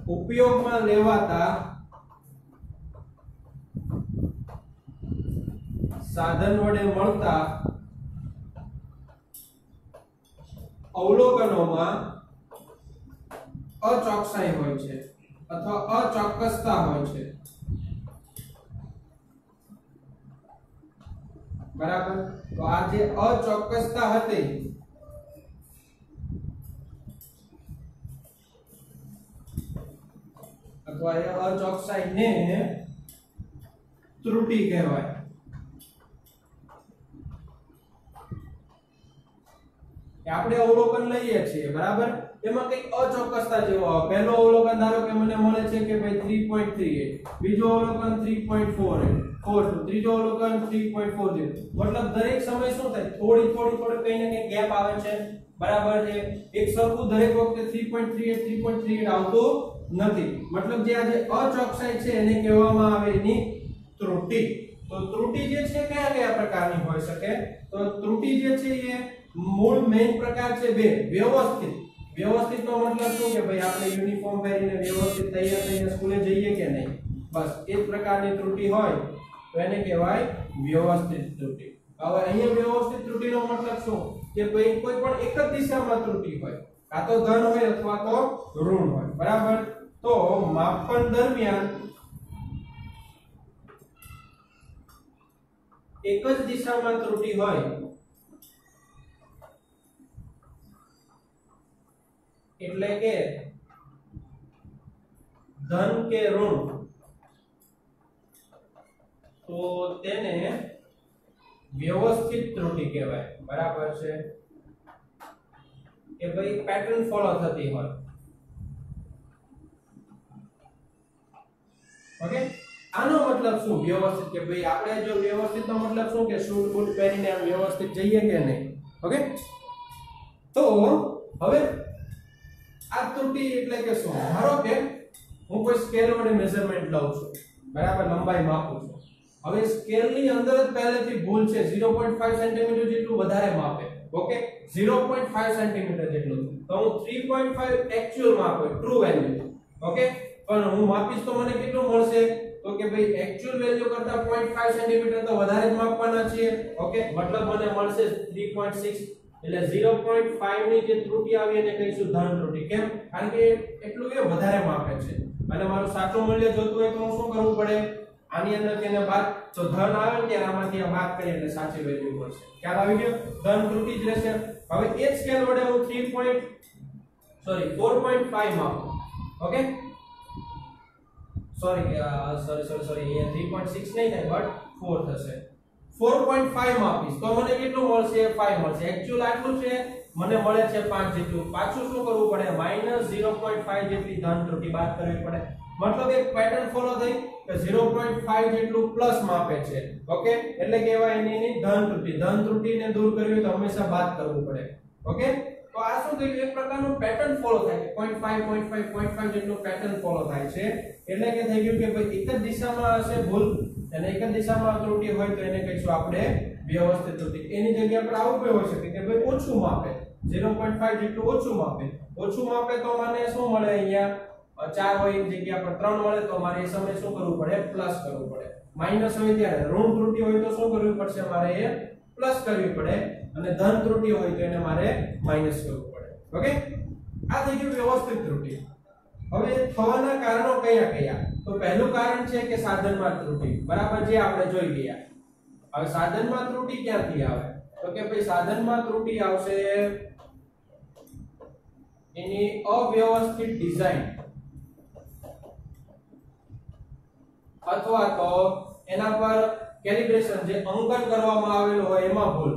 ઉપયોગમાં લેવાતા સાધન વડે મળતા અવલોકનોમાં અચોકસાઈ હોય છે અથવા અચોક્કસતા હોય છે. બરાબર? તો આ જે અચોક્કસતા હતી અથવા એ અચોકસાઈને ત્રુટિ કહેવાય. આપણે અવલોકન લઈએ છીએ, બરાબર? એમાં કઈ અચોક્કસતા જેવો આવે. પહેલો અવલોકન ધારો કે મને મળે છે કે ભાઈ 3.38, બીજો અવલોકન 3.42, ત્રીજો અવલોકન 3.40. મતલબ દરેક સમય શું થાય, થોડી કઈ ને કઈ ગેપ આવે છે. બરાબર છે? એક સરખું દરેક વખતે 3.38 આવતું નથી. મતલબ જે આ જે અચોકસાઈ છે એને કહેવામાં આવે એની ત્રુટિ. તો ત્રુટિ જે છે કયા કયા પ્રકારની હોઈ શકે? તો ત્રુટિ જે છે એ મૂળ મેઇન પ્રકાર છે બે. વ્યવસ્થિત નો મતલબ શું કે ભાઈ આપણે યુનિફોર્મ પહેરીને વ્યવસ્થિત તૈયાર થઈને સ્કૂલે જઈએ કે નહીં, બસ એ જ પ્રકારની ત્રુટિ હોય તો એને કહેવાય વ્યવસ્થિત ત્રુટિ. હવે અહીંયા વ્યવસ્થિત ત્રુટિનો મતલબ શું કે ભાઈ કોઈ પણ એક જ દિશામાં ત્રુટિ હોય, કાં તો ધન હોય અથવા તો ઋણ હોય. બરાબર? તો માપન દરમિયાન એક જ દિશામાં ત્રુટિ હોય એટલે કે ધન કે ઋણ, તો તેને વ્યવસ્થિત ત્રુટિ કહેવાય. બરાબર છે? કે ભાઈ પેટર્ન ફોલો થતી હોય. ઓકે, આનો મતલબ શું વ્યવસ્થિત? કે ભાઈ આપણે જો વ્યવસ્થિત નો મતલબ શું કે શૂટ બૂટ પહેરીને આમ વ્યવસ્થિત જઈએ કે નહીં. ઓકે, તો હવે આ ત્રુટિ એટલે કે શું? ધારો કે હું કોઈ સ્કેલ વડે મેઝરમેન્ટ લઉં છું, બરાબર, લંબાઈ માપું છું. હવે સ્કેલ ની અંદર જ પહેલેથી ભૂલ છે, 0.5 સેન્ટીમીટર જેટલું વધારે માપે. ઓકે, 0.5 સેન્ટીમીટર જેટલું, તો હું 3.5 એક્ચ્યુઅલ માપ હોય, ટ્રુ વેલ્યુ. ઓકે, પણ હું માપીશ તો મને કેટલું મળશે? તો કે ભાઈ એક્ચ્યુઅલ વેલ્યુ કરતા 0.5 સેન્ટીમીટર તો વધારે જ માપવાના છે ઓકે મતલબ મને મળશે 3.6 એટલે 0.5 ની જે ત્રુટી આવી એને કહીશું ધન ત્રુટી કેમ કારણ કે એટલું એ વધારે માપે છે અને મારું સાચું મૂલ્ય જોતું હોય તો હું શું કરવું પડે આની અંદર તેને બાદ તો ધન આવે ને ત્યારે આમાંથી આ બાદ કરીએ એટલે સાચી વેલ્યુ મળશે ખ્યાલ આવી ગયો ધન ત્રુટી જ રહેશે હવે એ જ સ્કેલ વડે હું 4.5 માપું ઓકે સોરી અહીંયા 3.6 નહીં થાય બટ 4 થશે 4.5 માપીશ તો મને કેટલું મળશે 5 મળશે એક્ચ્યુઅલ આટલું છે મને મળે છે 5 જેટલું પાછું શું કરવું પડે -0.5 જેટલી ધન ત્રુટી બાદ કરવી પડે મતલબ એક પેટર્ન ફોલો થઈ કે 0.5 જેટલું પ્લસ માપે છે ઓકે એટલે કહેવાય એની ધન ત્રુટીને દૂર કરવી હોય તો હંમેશા બાદ કરવું પડે ઓકે તો આ શું થયું એક પ્રકારનું પેટર્ન ફોલો થાય છે 0.5 જેટલું પેટર્ન ફોલો થાય છે એટલે કે થઈ ગયું કે ભાઈ એક જ દિશામાં હશે ભૂલ અને એક જ દિશામાં ત્રુટી હોય તો એને કહીશું આપણે વ્યવસ્થિત ત્રુટી એની જગ્યા પર આવું કોઈ હોઈ શકે કે ભાઈ ઓછું માપે 0.5 જેટલું ઓછું માપે તો મને શું મળે અહીંયા 4 હોય એની જગ્યા પર 3 મળે તો મારે એ સમય શું કરવું પડે પ્લસ કરવું પડે માઈનસ હોય ત્યારે ઋણ ત્રુટી હોય તો શું કરવું પડશે મારે એ પ્લસ કરવી પડે અને ધન ત્રુટી હોય તો એને મારે માઈનસ કરવું પડે ઓકે આ થઈ ગયું વ્યવસ્થિત ત્રુટી હવે થવાના કારણો કયા તો પહેલું કારણ છે કે સાધનમાં ત્રુટી બરાબર જે આપણે જોઈ ગયા હવે સાધનમાં ત્રુટી ક્યાંથી આવે તો કે ભાઈ સાધનમાં ત્રુટી આવશે એની અવ્યવસ્થિત ડિઝાઇન અથવા તો એના પર કેલિબ્રેશન જે અંકન કરવામાં આવેલું હોય એમાં ભૂલ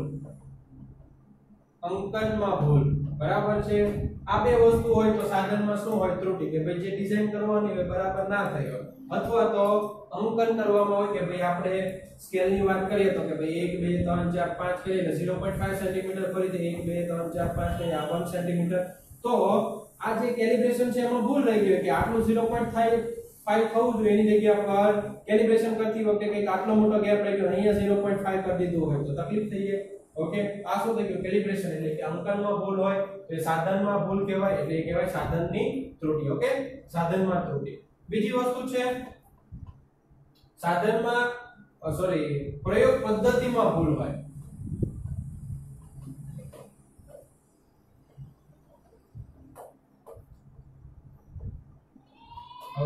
અંકનમાં ભૂલ બરાબર છે આ બે વસ્તુ હોય તો સાધનમાં શું હોય ત્રુટી કે ભાઈ જે ડિઝાઇન કરવાની હોય બરાબર ના થઈ હોય અથવા તો અંકન કરવામાં હોય કે ભાઈ આપણે સ્કેલની વાત કરીએ તો કે ભાઈ 1 2 3 4 5 કરીએ એટલે 0.5 સેન્ટીમીટર ફરીથી 1 2 3 4 5 કરીએ આ 1 સેન્ટીમીટર તો આ જે કેલિબ્રેશન છે એમાં ભૂલ રહી ગઈ કે આટલું 0.5 થવું જોઈએ એની જગ્યા પર કેલિબ્રેશન કરતી વખતે કંઈક આટલો મોટો ગેપ રહી ગયો અહીંયા 0.5 કરી દીધું હોય તો તકલીફ થઈ જાય ઓકે આ શું થઈ ગયું કેલિબ્રેશન એટલે કે અંકનમાં ભૂલ હોય તો સાધનમાં ભૂલ કહેવાય એટલે એ કહેવાય સાધનની ત્રુટી ઓકે સાધનમાં ત્રુટી બીજી વસ્તુ છે સાધનમાં પ્રયોગ પદ્ધતિમાં ભૂલ હોય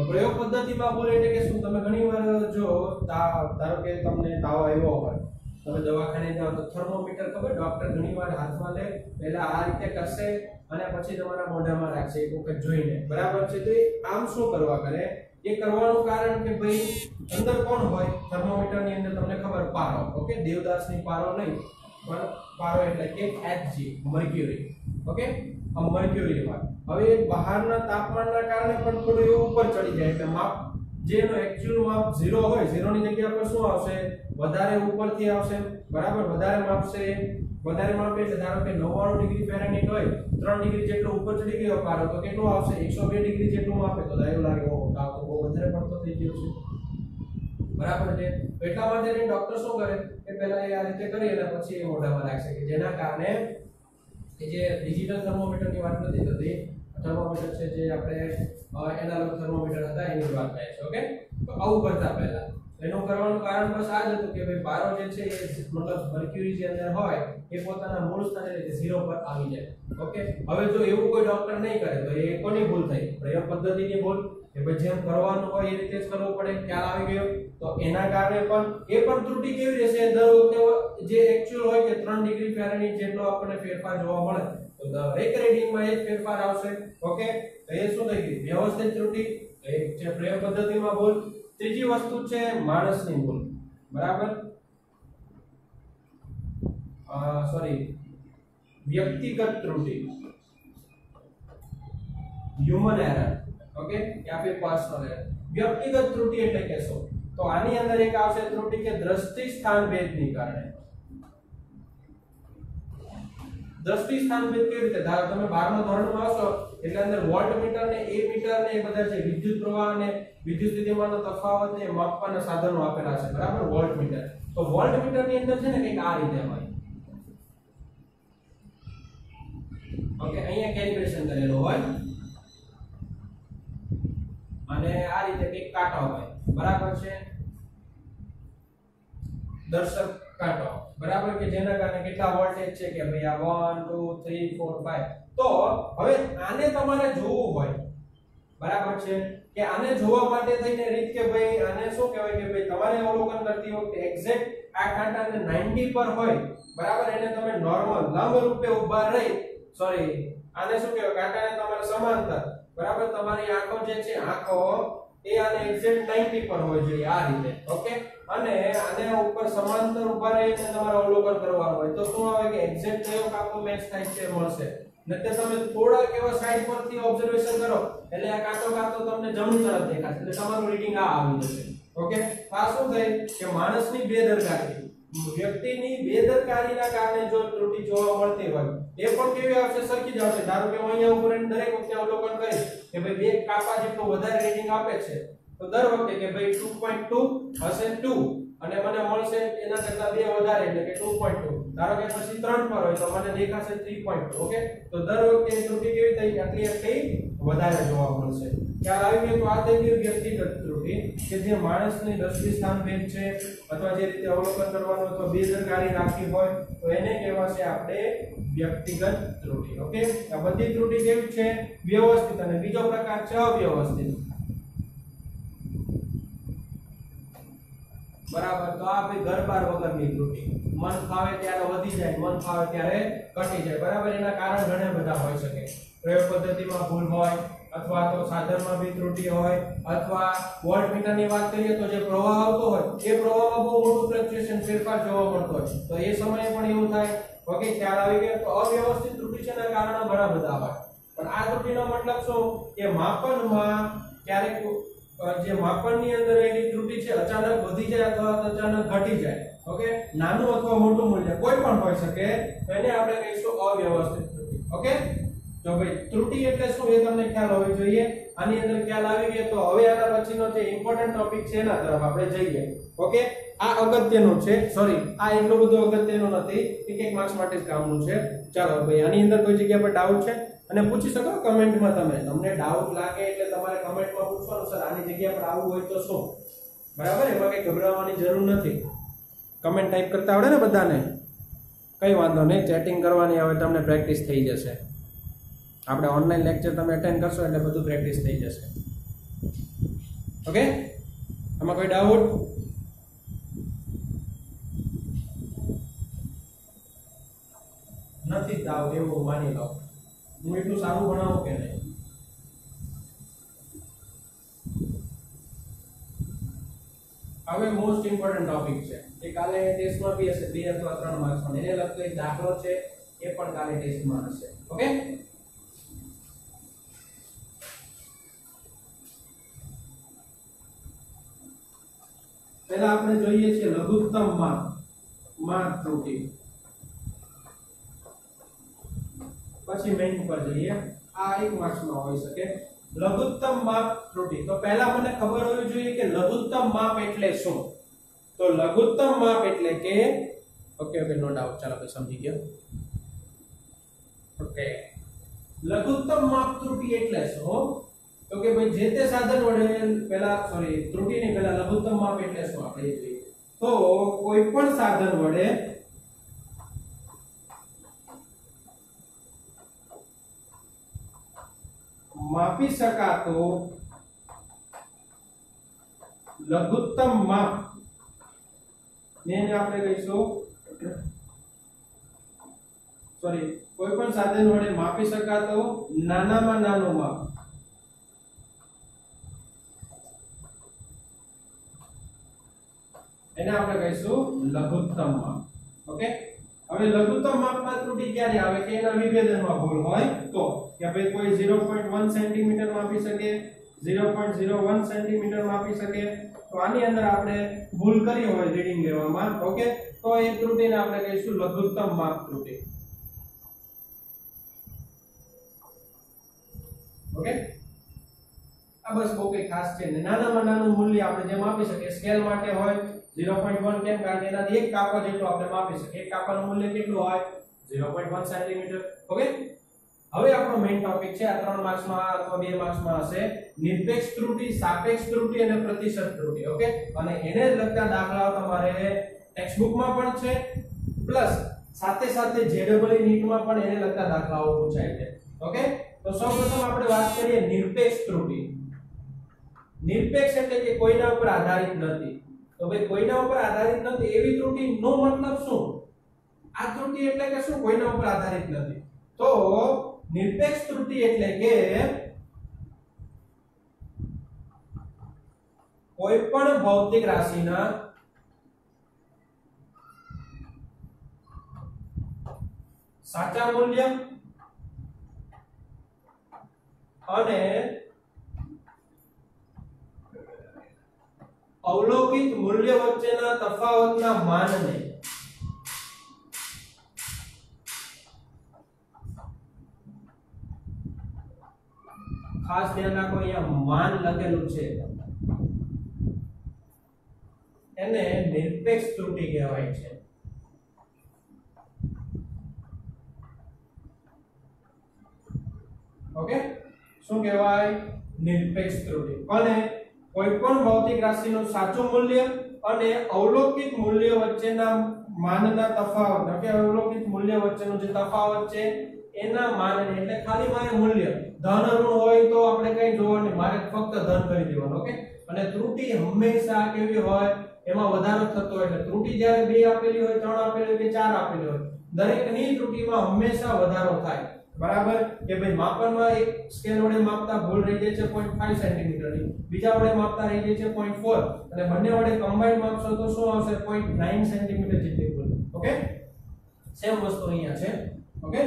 પ્રયોગ પદ્ધતિમાં ભૂલ એટલે કે શું તમે ઘણીવાર જો ધારો કે તમને તાવ આવ્યો હોય તમે દવાખાને જાઓ તો થર્મોમીટર ખબર ડોક્ટર ઘણીવાર હાથમાં લે પહેલા આ રીતે કરશે અને પછી તમારા મોઢામાં રાખશે એક વખત જોઈને બરાબર છે તો આમ શું કરવા કરે એ કરવાનું કારણ કે ભાઈ અંદર કોણ હોય થર્મોમીટરની અંદર તમને ખબર પારો ઓકે દેવદાસની પારો નહીં પણ પારો એટલે કે Hg મર્ક્યુરી ઓકે આ મર્ક્યુરી હોય હવે બહારના તાપમાનના કારણે પણ થોડું એવું ઉપર ચડી જાય એટલે માપ જેનો એક્ચ્યુઅલ માપ 0 હોય 0 ની જગ્યા પર શું આવશે વધારે ઉપરથી આવશે બરાબર વધારે માપશે વધારે માપે એટલે ધારો કે 99 ડિગ્રી ફેરનહીટ હોય 3 ડિગ્રી જેટલો ઉપર ચડી ગયો પારો તો કેટલો આવશે 102 ડિગ્રી જેટલું માપે તો એવું લાગે ઓહો તાવ તો બહુ વધારે પડતો થઈ ગયો છે બરાબર છે એટલા માટે ડોક્ટર શું કરે કે પહેલા એ આ રીતે કરી અને પછી એ મોઢામાં રાખશે કે જેના કારણે એ જે ડિજિટલ થર્મોમીટરની વાત નથી થતી થર્મોમીટર છે જે આપણે એનાલોગ થર્મોમીટર હતા એની વાત થાય છે ઓકે તો આવું કરતા પહેલા એનું કરવાનું કારણ બસ આ જ હતું કે ભાઈ પારો જે છે એ મતલબ મર્ક્યુરી જે અંદર હોય એ પોતાના મૂળ સ્થાને એટલે 0 પર આવી જાય ઓકે હવે જો એવું કોઈ ડોક્ટર નહીં કરે તો એ કોની ભૂલ થઈ પ્રયોગ પદ્ધતિની ભૂલ કે ભાઈ જેમ કરવાનું હોય એ રીતે જ કરવું પડે ખ્યાલ આવી ગયો તો એના કારણે પણ એ પણ ત્રુટી કેવી રહેશે દર વખતે જે એક્ચ્યુઅલ હોય કે 3 ડિગ્રી ફેરનહીટ જેટલો આપણને ફેરફાર જોવા મળે તો દરેક રીડિંગમાં એ જ ફેરફાર આવશે ઓકે તો એ શું થઈ ગયું વ્યવસ્થિત ત્રુટી એક છે પ્રયોગ પદ્ધતિમાં ભૂલ ત્રીજી વસ્તુ છે માણસની ભૂલ બરાબર વ્યક્તિગત ત્રુટી હ્યુમન એરર ઓકે યા फिर पर्सनल एरर વ્યક્તિગત ત્રુટી એટલે કે શું તો આની અંદર એક આવશે ત્રુટી કે દ્રષ્ટિ સ્થાન ભેદની કારણે દ્રષ્ટિ સ્થાન ભેદ કેવી રીતે ધારો તમે 12મા ધોરણમાં આવશો એટલે અંદર વોલ્ટમીટર ને એમીટર ને એ બધા છે વિદ્યુત પ્રવાહ ને વિદ્યુત સ્થિતિમાનનો તફાવત ને માપવાના સાધનો આપેલા છે બરાબર વોલ્ટમીટર તો વોલ્ટમીટર ની અંદર છે ને કંઈક આ રીતે હોય ઓકે અહીંયા કેલિબ્રેશન કરેલો હોય અને આ રીતે કંઈક કાંટો હોય બરાબર છે દર્શક કાંટો, બરાબર, કે જેના કારણે કેટલા વોલ્ટેજ છે કે ભાઈ આ 1 2 3 4 5. તો હવે આને તમારે જોવું હોય, બરાબર છે, કે આને જોવા માટે થઈને રીત કે ભાઈ આને શું કહેવાય કે ભાઈ તમારે અવલોકન કરતી વખતે એક્ઝેક્ટ આ કાંટાને 90 પર હોય, બરાબર, એને તમે નોર્મલ લંબ રૂપે ઊભા રહી, સોરી આને શું કહેવાય, કાંટાને તમારે સમાંતર, બરાબર, તમારી આંખો જે છે આંખો એ આને એક્ઝેક્ટ 90 પર હોય જોઈએ આ રીતે. ઓકે, અને આને ઉપર સમાંતર ઊભા રહીને તમારે અવલોકન કરવાનું હોય તો શું આવે કે એક્ઝેક્ટ કયો કાપો મેચ થાય છે મળશે. નતે તમે થોડાક એવા સાઈડ પરથી ઓબ્ઝર્વેશન કરો એટલે આ કાંટો તમને જમણી તરફ દેખાશે એટલે તમારું રીડિંગ આ આવી જશે. ઓકે, આ શું થાય કે માણસની બેદરકારી, વ્યક્તિની બેદરકારીના કારણે જો ત્રુટિ જોવા મળતી હોય એ પણ કેવી આવશે, સરખી જ આવશે. ધારો કે હું અહીંયા ઉપર દરેક વખતે અવલોકન કરીશ કે ભાઈ બે કાપા જેટલું વધારે રીડિંગ આપે છે તો દર વખતે કે ભાઈ 2.2 હશે 2 અને મને મળશે એના કરતા બે વધારે એટલે કે 2.2. ધારો કે પછી 3 પર હોય તો મને દેખાશે 3.2. ઓકે, તો દર વખતે ત્રુટિ કેવી થઈ, આટલી વધારે જોવા મળશે. ખ્યાલ આવી ગયો? તો આ થઈ ગઈ વ્યક્તિગત ત્રુટિ કે જે માણસની દ્રષ્ટિ સ્થાન ભેદ છે અથવા જે રીતે અવલોકન કરવાનું અથવા બેદરકારી રાખી હોય તો એને કહેવાશે આપણે વ્યક્તિગત ત્રુટિ. ઓકે, આ બધી ત્રુટિ કેવી છે, વ્યવસ્થિત, અને બીજો પ્રકાર છે અવ્યવસ્થિત. બરાબર, તો આ ભાઈ ઘરબાર વગરની ત્રુટિ, મન ફાવે ત્યારે વધી જાય, મન ફાવે ત્યારે ઘટી જાય. બરાબર, એના કારણ ઘણા બધા હોઈ શકે. પ્રયોગ પદ્ધતિમાં ભૂલ હોય અથવા તો સાધનમાં બી ત્રુટિ હોય અથવા વોલ્ટમીટરની વાત કરીએ તો જે પ્રવાહ આવતો હોય એ પ્રવાહમાં બહુ મોટું ફ્લક્ચ્યુએશન ફેરફાર જોવા મળતો હોય તો એ સમયે પણ એવું થાય. ઓકે, ખ્યાલ આવી ગયો? તો અવ્યવસ્થિત ત્રુટિ છે ના કારણો ઘણા બધા હોય, પણ આ ત્રુટિનો મતલબ શું કે માપનમાં ક્યારેક જે માપનની અંદર એની ત્રુટિ છે અચાનક વધી જાય અથવા અચાનક ઘટી જાય. ઓકે, નાનું અથવા મોટું મૂલ્ય કોઈ પણ હોઈ શકે તો એને આપણે કહીશું અવ્યવસ્થિત ત્રુટિ. ઓકે, તો ભાઈ ત્રુટિ એટલે શું એ તમને ખ્યાલ હોવો જોઈએ. આની અંદર ખ્યાલ આવી ગયો તો હવે આના પછીનો જે ઇમ્પોર્ટન્ટ ટોપિક છે એના તરફ આપણે જઈએ. ઓકે, આ અગત્યનું છે, સોરી આ એટલું બધું અગત્યનું નથી, એક માર્ક્સ માટે જ કામનું છે. ચાલો ભાઈ, આની અંદર કોઈ જગ્યા પર ડાઉટ છે અને પૂછી શકો કમેન્ટમાં. તમને ડાઉટ લાગે એટલે તમારે કમેન્ટમાં પૂછવાનું, સર આની જગ્યા પર આવું હોય તો શું. બરાબર, એમાં કઈ ગભરાવાની જરૂર નથી. કમેન્ટ ટાઈપ કરતા આવડે ને બધાને, કઈ વાંધો નહીં, ચેટિંગ કરવાની હવે તમને પ્રેક્ટિસ થઈ જશે. આપણે ઓનલાઈન લેક્ચર તમે અટેન્ડ કરશો એટલે બધું પ્રેક્ટિસ થઈ જશે. ઓકે, આમાં કોઈ ડાઉટ નથી? ડાઉટ એવું માની લો, હું એટલું સારું ભણાવું કે નહીં. હવે મોસ્ટ ઇમ્પોર્ટન્ટ ટોપિક છે એ કાલે ટેસ્ટમાં બી હશે, 2 અથવા 3 માર્ક્સમાં. એને લગતો એક દાખલો છે એ પણ કાલે ટેસ્ટમાં હશે. ઓકે, પહેલા આપણે જોઈએ છીએ લઘુત્તમ માપ ત્રુટિ, પછી મેઇન પર જઈએ. આ 1 માર્ક્સમાં હોઈ શકે લઘુત્તમ માપ ત્રુટિ. તો પહેલા મને ખબર હોવી જોઈએ કે લઘુત્તમ માપ એટલે શું. તો લઘુત્તમ માપ એટલે કે ઓકે નો ડાઉટ, ચાલો ભાઈ સમજી ગયા. ઓકે, લઘુત્તમ માપ ત્રુટિ એટલે શું તો કે ભાઈ જે તે સાધન વડે પહેલા ત્રુટિની પહેલા લઘુત્તમ માપ એટલે શું આપણે જોઈએ. તો કોઈ પણ સાધન વડે માપી શકાતો લઘુત્તમ માપ ને આપણે કહીશું કોઈ પણ સાધન વડે માપી શકાતો નાનામાં નાનું માપ એને આપણે કહીશું લઘુત્તમ માપ. ઓકે, હવે લઘુત્તમ માપમાં ત્રુટિ ક્યારે આવે કે એના વિભેદનમાં ભૂલ હોય તો કે ભાઈ કોઈ 0.1 સેન્ટીમીટર માપી શકે, 0.01 સેન્ટીમીટર માપી શકે, તો આની અંદર આપણે ભૂલ કરી હોય રીડિંગ લેવામાં. ઓકે, તો એ ત્રુટિને આપણે કહીશું લઘુત્તમ માપ ત્રુટિ. ઓકે, આ બસ બહુ કઈ ખાસ છે ને. નાનામાં નાનું મૂલ્ય આપણે જે માપી શકીએ સ્કેલ માટે હોય 0.1 કેમ કારણ કે એનાથી એક કાપા જેટલું આપણે માપી શકીએ. એક કાપાનું મૂલ્ય કેટલું હોય 0.1 સેન્ટીમીટર. ઓકે, હવે આપણો મેઈન ટોપિક છે આ 3 માર્ક્સમાં અથવા 2 માર્ક્સમાં હશે નિરપેક્ષ ત્રુટિ, સાપેક્ષ ત્રુટિ અને પ્રતિશત ત્રુટિ. ઓકે, અને એને લગતા દાખલાઓ તમારે ટેક્સ્ટ બુકમાં પણ છે પ્લસ સાથે સાથે જેડબલઈ નીટમાં પણ એને લગતા દાખલાઓ પૂછાય છે. ઓકે, તો સૌપ્રથમ આપણે વાત કરીએ નિરપેક્ષ ત્રુટિ. નિરપેક્ષ એટલે કે કોઈના ઉપર આધારિત નથી. તો ભાઈ કોઈના ઉપર આધારિત નથી એવી ત્રુટિ નો મતલબ શું? આ ત્રુટિ એટલે કે શું? કોઈના ઉપર આધારિત નથી. તો નિરપેક્ષ ત્રુટિ એટલે કે કોઈ પણ ભૌતિક રાશિના સાચા મૂલ્ય અને અવલોકિત મૂલ્ય વચ્ચેના તફાવતના માનને ખાસ ધ્યાન રાખો, અહીંયા માન લખેલું છે, એને નિરપેક્ષ ત્રુટિ કહેવાય છે. ઓકે, શું કહેવાય? નિરપેક્ષ ત્રુટિ. અને કોઈ પણ ભૌતિક રાશિનું સાચું મૂલ્ય અને અવલોકિત મૂલ્ય વચ્ચેના માનના તફાવત, કે અવલોકિત મૂલ્ય વચ્ચેનો જે તફાવત છે એના માનને, એટલે ખાલી મારે મૂલ્ય ધન ઋણ હોય તો આપણે કઈ જોવાનું, મારે ફક્ત ધન કરી દેવાનું. ઓકે, અને ત્રુટિ હંમેશા કેવી હોય? એમાં વધારો થતો હોય. એટલે ત્રુટિ જ્યારે 2 આપેલી હોય, 3 આપેલી હોય કે 4 આપેલી હોય, દરેકની ત્રુટિમાં હંમેશા વધારો થાય. બરાબર? કે ભાઈ માપનમાં એક સ્કેલ વડે માપતા ભૂલ રહી જાય છે 0.5 સેન્ટીમીટર ની, બીજા વડે માપતા રહી જાય છે 0.4, અને બંને વડે કમ્બાઈન માપશો તો શું આવશે? 0.9 સેન્ટીમીટર જેટલી ભૂલ. ઓકે, સેમ વસ્તુ અહીંયા છે. ઓકે,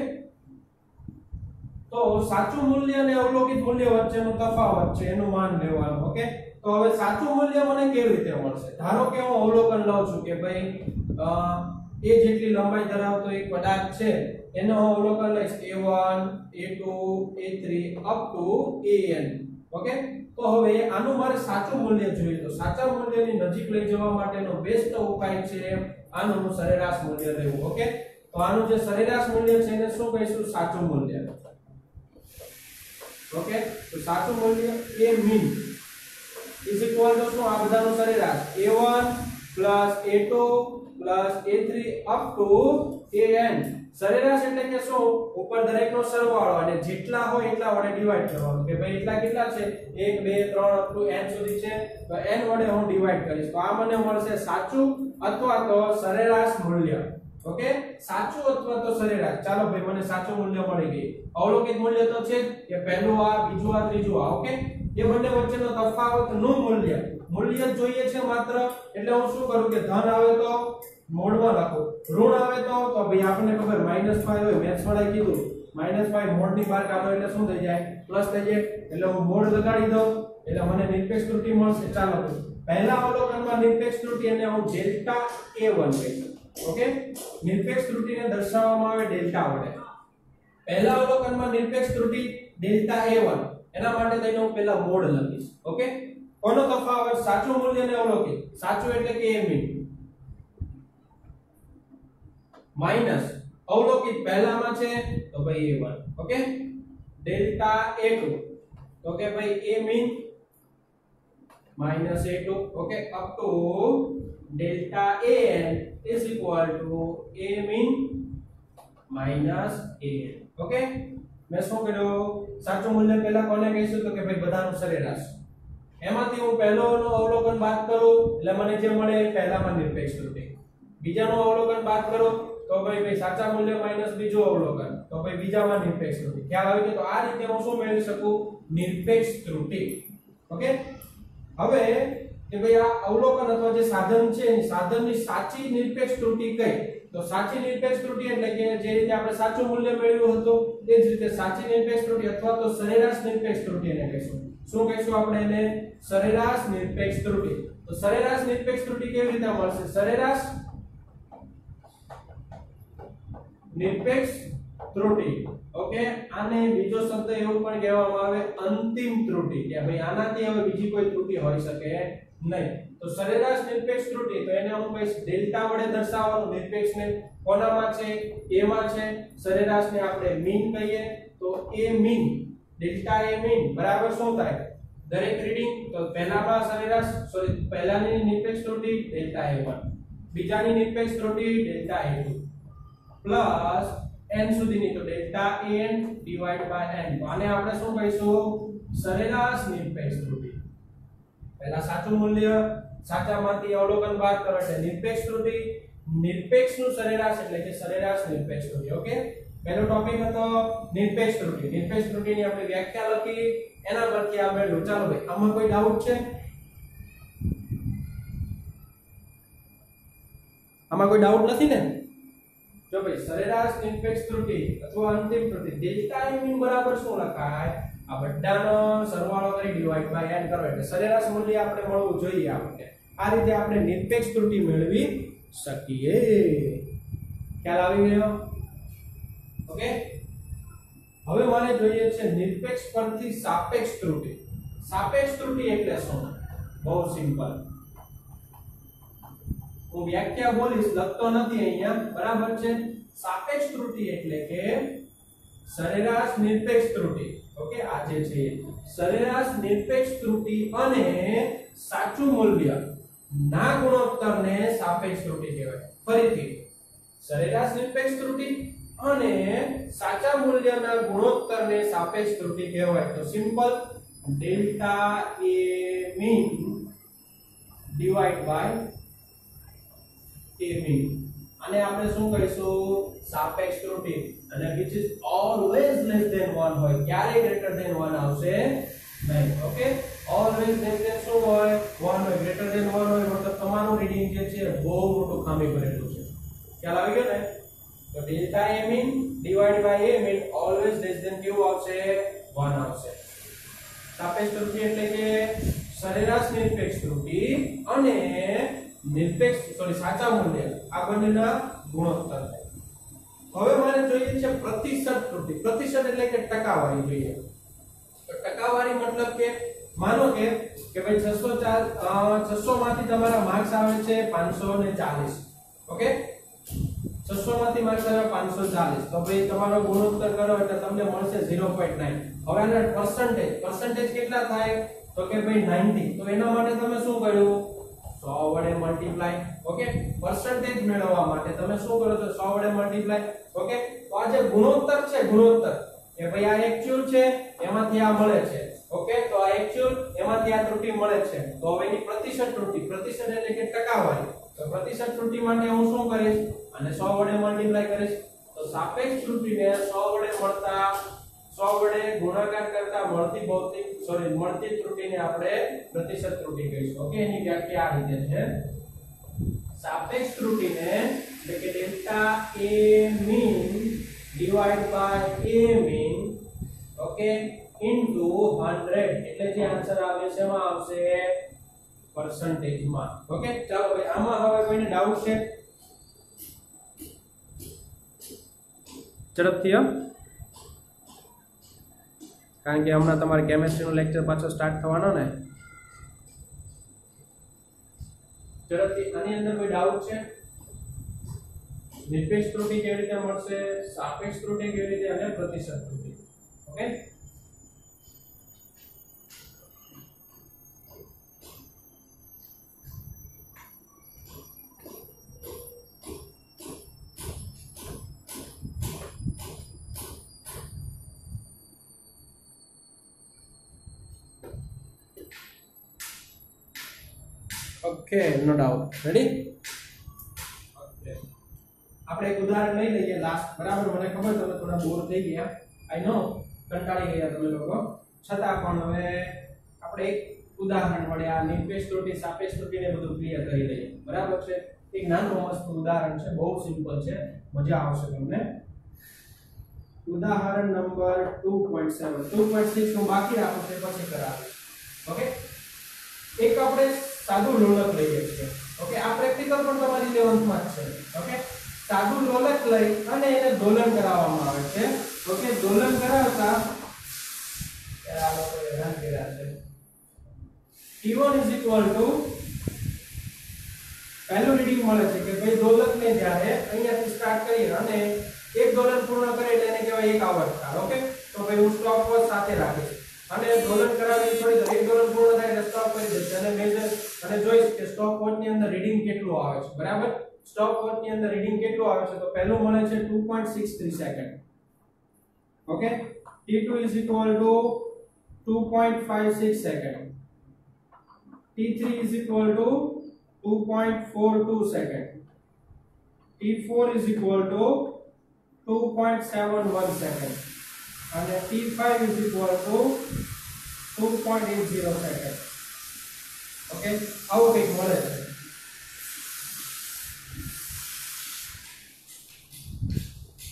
તો સાચું મૂલ્ય અને અવલોકિત મૂલ્ય વચ્ચેનો તફાવત છે એનું માન લેવાનું. ઓકે, તો હવે સાચું મૂલ્ય મને કેવી રીતે મળશે? ધારો કે હું અવલોકન લઉં છું કે ભાઈ એ જેટલી લંબાઈ ધરાવતો એક પદાર્થ છે એનો અવલોકન લઈશ a1 a2 a3 up to an. Okay, તો હવે આનું મારે સાચું મૂલ્ય જોઈએ. તો સાચા મૂલ્યની નજીક લઈ જવા માટેનો બેસ્ટ ઉપાય છે આનું સરેરાશ મૂલ્ય લેવું. ઓકે, તો આનું જે સરેરાશ મૂલ્ય છે એને શું કહીશું? સાચું મૂલ્ય. ઓકે, તો સાચું મૂલ્ય a min is equal to શું? આ બધાનો સરેરાશ a1 a2 a3 up to an. સરેરાશ એટલે કે શું? ઉપર દરેકનો સરવાળો અને જેટલા હોય એટલા વડે ડિવાઈડ કરવાનું. કે ભાઈ એટલા કેટલા છે? 1 2 3 અપ ટુ n સુધી છે, તો n વડે હું ડિવાઈડ કરીશ. તો આ મને મળશે સાચું અથવા તો સરેરાશ મૂલ્ય. ઓકે, સાચું અથવા તો સરેરાશ. ચાલો ભાઈ, મને સાચું મૂલ્ય મળી ગયું. અવલોકિત મૂલ્ય તો છે કે પહેલું આ, બીજું આ, ત્રીજું આ. ઓકે, એ બંને વચ્ચેનો તફાવતનું મૂલ્ય જોઈએ છે માત્ર. એટલે હું શું કરું કે ધન આવે તો મોડમાં લખું, ઋણ આવે તો ભાઈ આપણને ખબર -5 હોય, મેથ્સ વાળાએ કીધું -5 મોડની બહાર કાઢો એટલે શું થઈ જાય? પ્લસ થઈ જાય. એટલે હું મોડ લગાડી દઉં એટલે મને નિરપેક્ષ ત્રુટિ મળશે. ચાલો, પહેલા અવલોકનમાં નિરપેક્ષ ત્રુટિ એને હું ડેલ્ટા a1 કહીશ. ઓકે, નિરપેક્ષ ત્રુટિને દર્શાવવામાં આવે ડેલ્ટા વડે. પહેલા અવલોકનમાં નિરપેક્ષ ત્રુટિ ડેલ્ટા a1, એના માટે થઈને હું પહેલા મોડ લખીશ. ઓકે, કોનો તફાવત? સાચું મૂલ્ય અને અવલોકિત. સાચું એટલે કે a min માઈનસ અવલોકિત પહેલામાં છે તો ભાઈ a1. ઓકે, ડેલ્ટા a2 તો કે ભાઈ a min minus a2. Okay, up to delta an is equal to a min minus an. Okay, મેં શું કર્યું? સાચું મૂલ્ય પહેલા કોને કહીશું? તો કે ભાઈ બધાનું સરેરાશ. એમાંથી હું પહેલોનો અવલોકન બાદ કરું એટલે મને જે મળે પહેલામાં નિરપેક્ષ ત્રુટિ. બીજાનો અવલોકન બાદ કરો તો ભાઈ સાચા મૂલ્ય માઈનસ બીજું અવલોકન, તો ભાઈ બીજામાં નિરપેક્ષ ત્રુટિ. ખ્યાલ આવી ગયો? તો આ રીતે હું શું મેળવી શકું? નિરપેક્ષ ત્રુટિ. ઓકે, હવે કે ભાઈ આ અવલોકન અથવા જે સાધન છે એ સાધનની સાચી નિરપેક્ષ ત્રુટિ કઈ? તો સાચી નિરપેક્ષ ત્રુટિ એટલે કે જે રીતે આપણે સાચું મૂલ્ય મેળવ્યું હતું તે જ રીતે સાચી નિરપેક્ષ ત્રુટિ અથવા તો સરેરાશ નિરપેક્ષ ત્રુટિ એને કહીશું. શું કહીશું આપણે એને? સરેરાશ નિરપેક્ષ ત્રુટિ. તો સરેરાશ નિરપેક્ષ ત્રુટિ કેવી રીતે મળશે? સરેરાશ નિરપેક્ષ ત્રુટિ. ઓકે, આને બીજો શબ્દ એવું પણ કહેવામાં આવે અંતિમ ત્રુટિ, કે ભાઈ આનાથી હવે બીજી કોઈ ત્રુટિ હોઈ શકે નહીં. તો સરેરાશ નિરપેક્ષ ત્રુટિ તો એને હું કહીશ ડેલ્ટા વડે દર્શાવવાનું. નિરપેક્ષને કોનામાં છે? a માં છે. સરેરાશને આપણે મીન કહીએ તો a mean, delta a mean બરાબર શું થાય? દરેક રીડિંગ તો પહેલામાં સરેરાશ પહેલાની નિરપેક્ષ ત્રુટિ ડેલ્ટા a1, બીજાની નિરપેક્ષ ત્રુટી ડેલ્ટા A2 પ્લસ n સુધીની તો delta n divide by n. તો આને આપણે શું કહીશું? સરેરાશ નિરપેક્ષ ત્રુટી. પહેલા સાચું મૂલ્ય, સાચામાંથી અવલોકન બાદ કરો એટલે નિરપેક્ષ ત્રુટી, નિરપેક્ષનું સરેરાશ એટલે કે સરેરાશ નિરપેક્ષ ત્રુટી. ઓકે, પહેલો ટોપિક હતો નિરપેક્ષ ત્રુટી. નિરપેક્ષ ત્રુટીની આપણે વ્યાખ્યા લખી, એના પરથી આ મેળવ્યું. ચાલો ભાઈ, આમાં કોઈ ડાઉટ છે? આમાં કોઈ ડાઉટ નથી ને? જો ભાઈ સરેરાશ નિરપેક્ષ ત્રુટી અથવા અંતિમ ત્રુટી ડેલ્ટા n બરાબર શું લખાય? આ બધાનો સરવાળો કરી ડિવાઇડ બાય n કરો એટલે સરેરાશ મૂલ્ય આપણે મળવું જોઈએ આપણે. આ રીતે આપણે નિરપેક્ષ ત્રુટી મેળવી શકીએ. ખ્યાલ આવી ગયો? ઓકે, હવે મારે જોઈએ છે નિરપેક્ષ પરથી સાપેક્ષ ત્રુટી. સાપેક્ષ ત્રુટી એટલે શું? બહુ સિમ્પલ. હું વ્યાખ્યા બોલીશ, લખતો નથી અહીંયા, બરાબર છે? સાપેક્ષ ત્રુટી એટલે કે સરેરાશ નિરપેક્ષ ત્રુટી. ઓકે, આ જે છે સરેરાશ નિરપેક્ષ ત્રુટી અને સાચું મૂલ્ય ના ગુણોત્તરને સાપેક્ષ ત્રુટી કહેવાય. ફરીથી, સરેરાશ નિરપેક્ષ ત્રુટી અને સાચા મૂલ્યના ગુણોત્તરને સાપેક્ષ ત્રુટી કહેવાય. તો simple, delta A mean divide by A mean. આને આપણે શું કહીશું? સાપેક્ષ ત્રુટી. અને which is always less than 1 હોય, ક્યારે greater than 1 આવશે નહીં. ઓકે, always less than શું હોય? 1 હોય. greater than 1 હોય મતલબ તમારું રીડિંગ જે છે બહુ મોટું ખામી ભરેલું છે. ખ્યાલ આવી ગયો ને? તો delta A mean divide by A mean always less than કેવું આવશે? 1 આવશે. સાપેક્ષ ત્રુટી એટલે કે સરેરાશ નિરપેક્ષ ત્રુટી અને સાચા મૂલ્ય આ બંનેના ગુણોત્તર. હવે મારે જોઈએ છે પ્રતિશત ત્રુટી. પ્રતિશત એટલે કે ટકાવારી જોઈએ. તો ટકાવારી મતલબ કે માનો કે ભાઈ 600 માંથી તમારા માર્ક્સ આવે છે 540. ઓકે, 600 માંથી માર્ક્સ આવે 540. તો ભાઈ તમારો ગુણોત્તર કરો એટલે તમને મળશે 0.9. હવે આના પર્સન્ટેજ કેટલા થાય? તો કે ભાઈ 90. તો એના માટે તમે શું કર્યું? 100 વડે મલ્ટીપ્લાય. ઓકે, પર્સન્ટેજ મેળવવા માટે તમે શું કરો છો? 100 વડે મલ્ટીપ્લાય. ઓકે, તો આ જે ગુણોત્તર છે, ગુણોત્તર એ ભાઈ આ એક્ચ્યુઅલ છે એમાંથી આ મળે છે. ઓકે, તો આ એક્ચ્યુઅલ એમાંથી આ ત્રુટી મળે છે. તો હવે એની પ્રતિશત ત્રુટી, પ્રતિશત એટલે કે ટકાવારી. તો પ્રતિશત ત્રુટી માટે હું શું કરીશ? અને 100 વડે મલ્ટીપ્લાય કરીશ. તો સાપેક્ષ ત્રુટીને 100 વડે મળતા 100 વડે ગુણાકાર કરતા મળતી ત્રુટીને આપણે પ્રતિશત ત્રુટી કહીશું. ઓકે, એની વ્યાખ્યા આ રીતે છે. સાપેક્ષ ત્રુટીને એટલે કે delta A mean divide by A mean, okay, into 100 એટલે જે આન્સર આવે છે એમાં આવશે પર્સન્ટેજમાં. ઓકે, ચાલો ભાઈ, આમાં હવે કોઈને ડાઉટ છે? ઝડપથી કારણ કે હમણાં તમારે કેમેસ્ટ્રીનો લેક્ચર પાછો સ્ટાર્ટ થવાનો ને. ઝડપથી આની અંદર કોઈ ડાઉટ છે? નિરપેક્ષ ત્રુટી કેવી રીતે મળશે, સાપેક્ષ ત્રુટી કેવી રીતે અને પ્રતિશત ત્રુટી. Okay, okay, no doubt. Ready? Okay, આપણે એક ઉદાહરણ લઈ લઈએ લાસ્ટ. બરાબર, મને ખબર તમે થોડા બોર થઈ ગયા, આઈ નો, કંટાળી ગયા તમે લોકો, છતાં પણ હવે આપણે એક ઉદાહરણ વડે આ નિરપેક્ષ ત્રુટી, સાપેક્ષ ત્રુટીને બધું ક્લિયર કરી લઈએ. બરાબર છે? એક નાનું મસ્ત ઉદાહરણ છે, બહુ સિમ્પલ છે, મજા આવશે તમને. ઉદાહરણ નંબર 2.7. 2.6 હું બાકી રાખું તે પછી કરાવીશ. ઓકે, એક આપણે સાદું લોલક લઈએ છીએ. ઓકે, આ પ્રેક્ટિકલ પણ તમારી 11th માં છે. ઓકે, સાદું લોલક લઈ અને એને દોલન કરાવવામાં આવે છે. ઓકે, દોલન કરાવતા આ લોકો હેરાન કર્યા છે. T1 = પહેલું રીડિંગ મળે છે કે ભાઈ દોલકને જ્યારે અહીંયાથી સ્ટાર્ટ કરીએ અને એક દોલન પૂર્ણ કરે એટલે એને કહેવાય એક આવર્તકાળ. ઓકે, તો ભાઈ હું સ્ટોપ વોચ સાથે રાખીશ. અને ડોલન કરાવી થોડી તો એક ડોલન પૂર્ણ થાય એટલે સ્ટોપ કરી દેશે અને મેજર અને જોઈશ કે સ્ટોપ વોચ ની અંદર રીડિંગ કેટલું આવે છે બરાબર સ્ટોપ વોચ ની અંદર રીડિંગ કેટલું આવે છે તો પહેલું મળે છે 2.63 second okay t2 is equal to 2.56 second t3 is equal to 2.42 second t4 is equal to 2.71 second and t5 is equal to 2.80 second okay આવું કંઈક મળે છે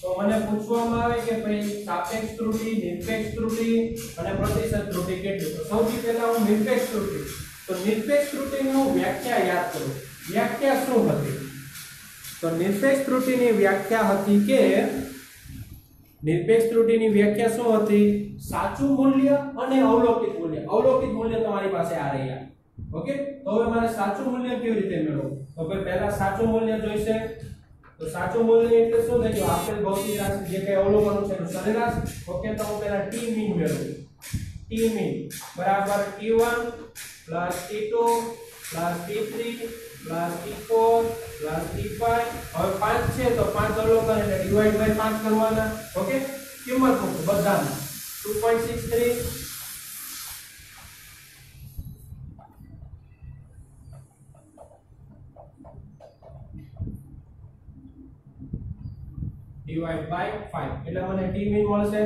તો મને પૂછવામાં આવે કે ભાઈ સાપેક્ષ ત્રુટિ નિરપેક્ષ ત્રુટિ અને પ્રતિશત ત્રુટિ કેટલી તો સૌથી પહેલા હું નિરપેક્ષ ત્રુટિ તો નિરપેક્ષ ત્રુટિની વ્યાખ્યા યાદ કરું વ્યાખ્યા શું હતી તો નિરપેક્ષ ત્રુટિની વ્યાખ્યા હતી કે નિરપેક્ષ ત્રુટિની વ્યાખ્યા શું હતી સાચું મૂલ્ય અને અવલોકિત મૂલ્ય તમારી પાસે આ રહ્યા ઓકે તો હવે મારે સાચું મૂલ્ય કેવી રીતે મેળવવું તો ભાઈ પહેલા સાચું મૂલ્ય જોઈશે તો સાચું મૂલ્ય એટલે શું થાય કે આપેલ ભૌતિક રાશિ જે કઈ અવલોકન છે એનું સરેરાશ ઓકે તો હું પહેલા t મીન મેળવું t મીન બરાબર t1 t2 t3 t4 t5 હવે 5 છે તો 5 અવલોકન એટલે ડિવાઇડ બાય 5 કરવાના ઓકે કિંમત મૂકો બધાની 2.63 डिवाइड बाय 5 એટલે મને t મીન મળશે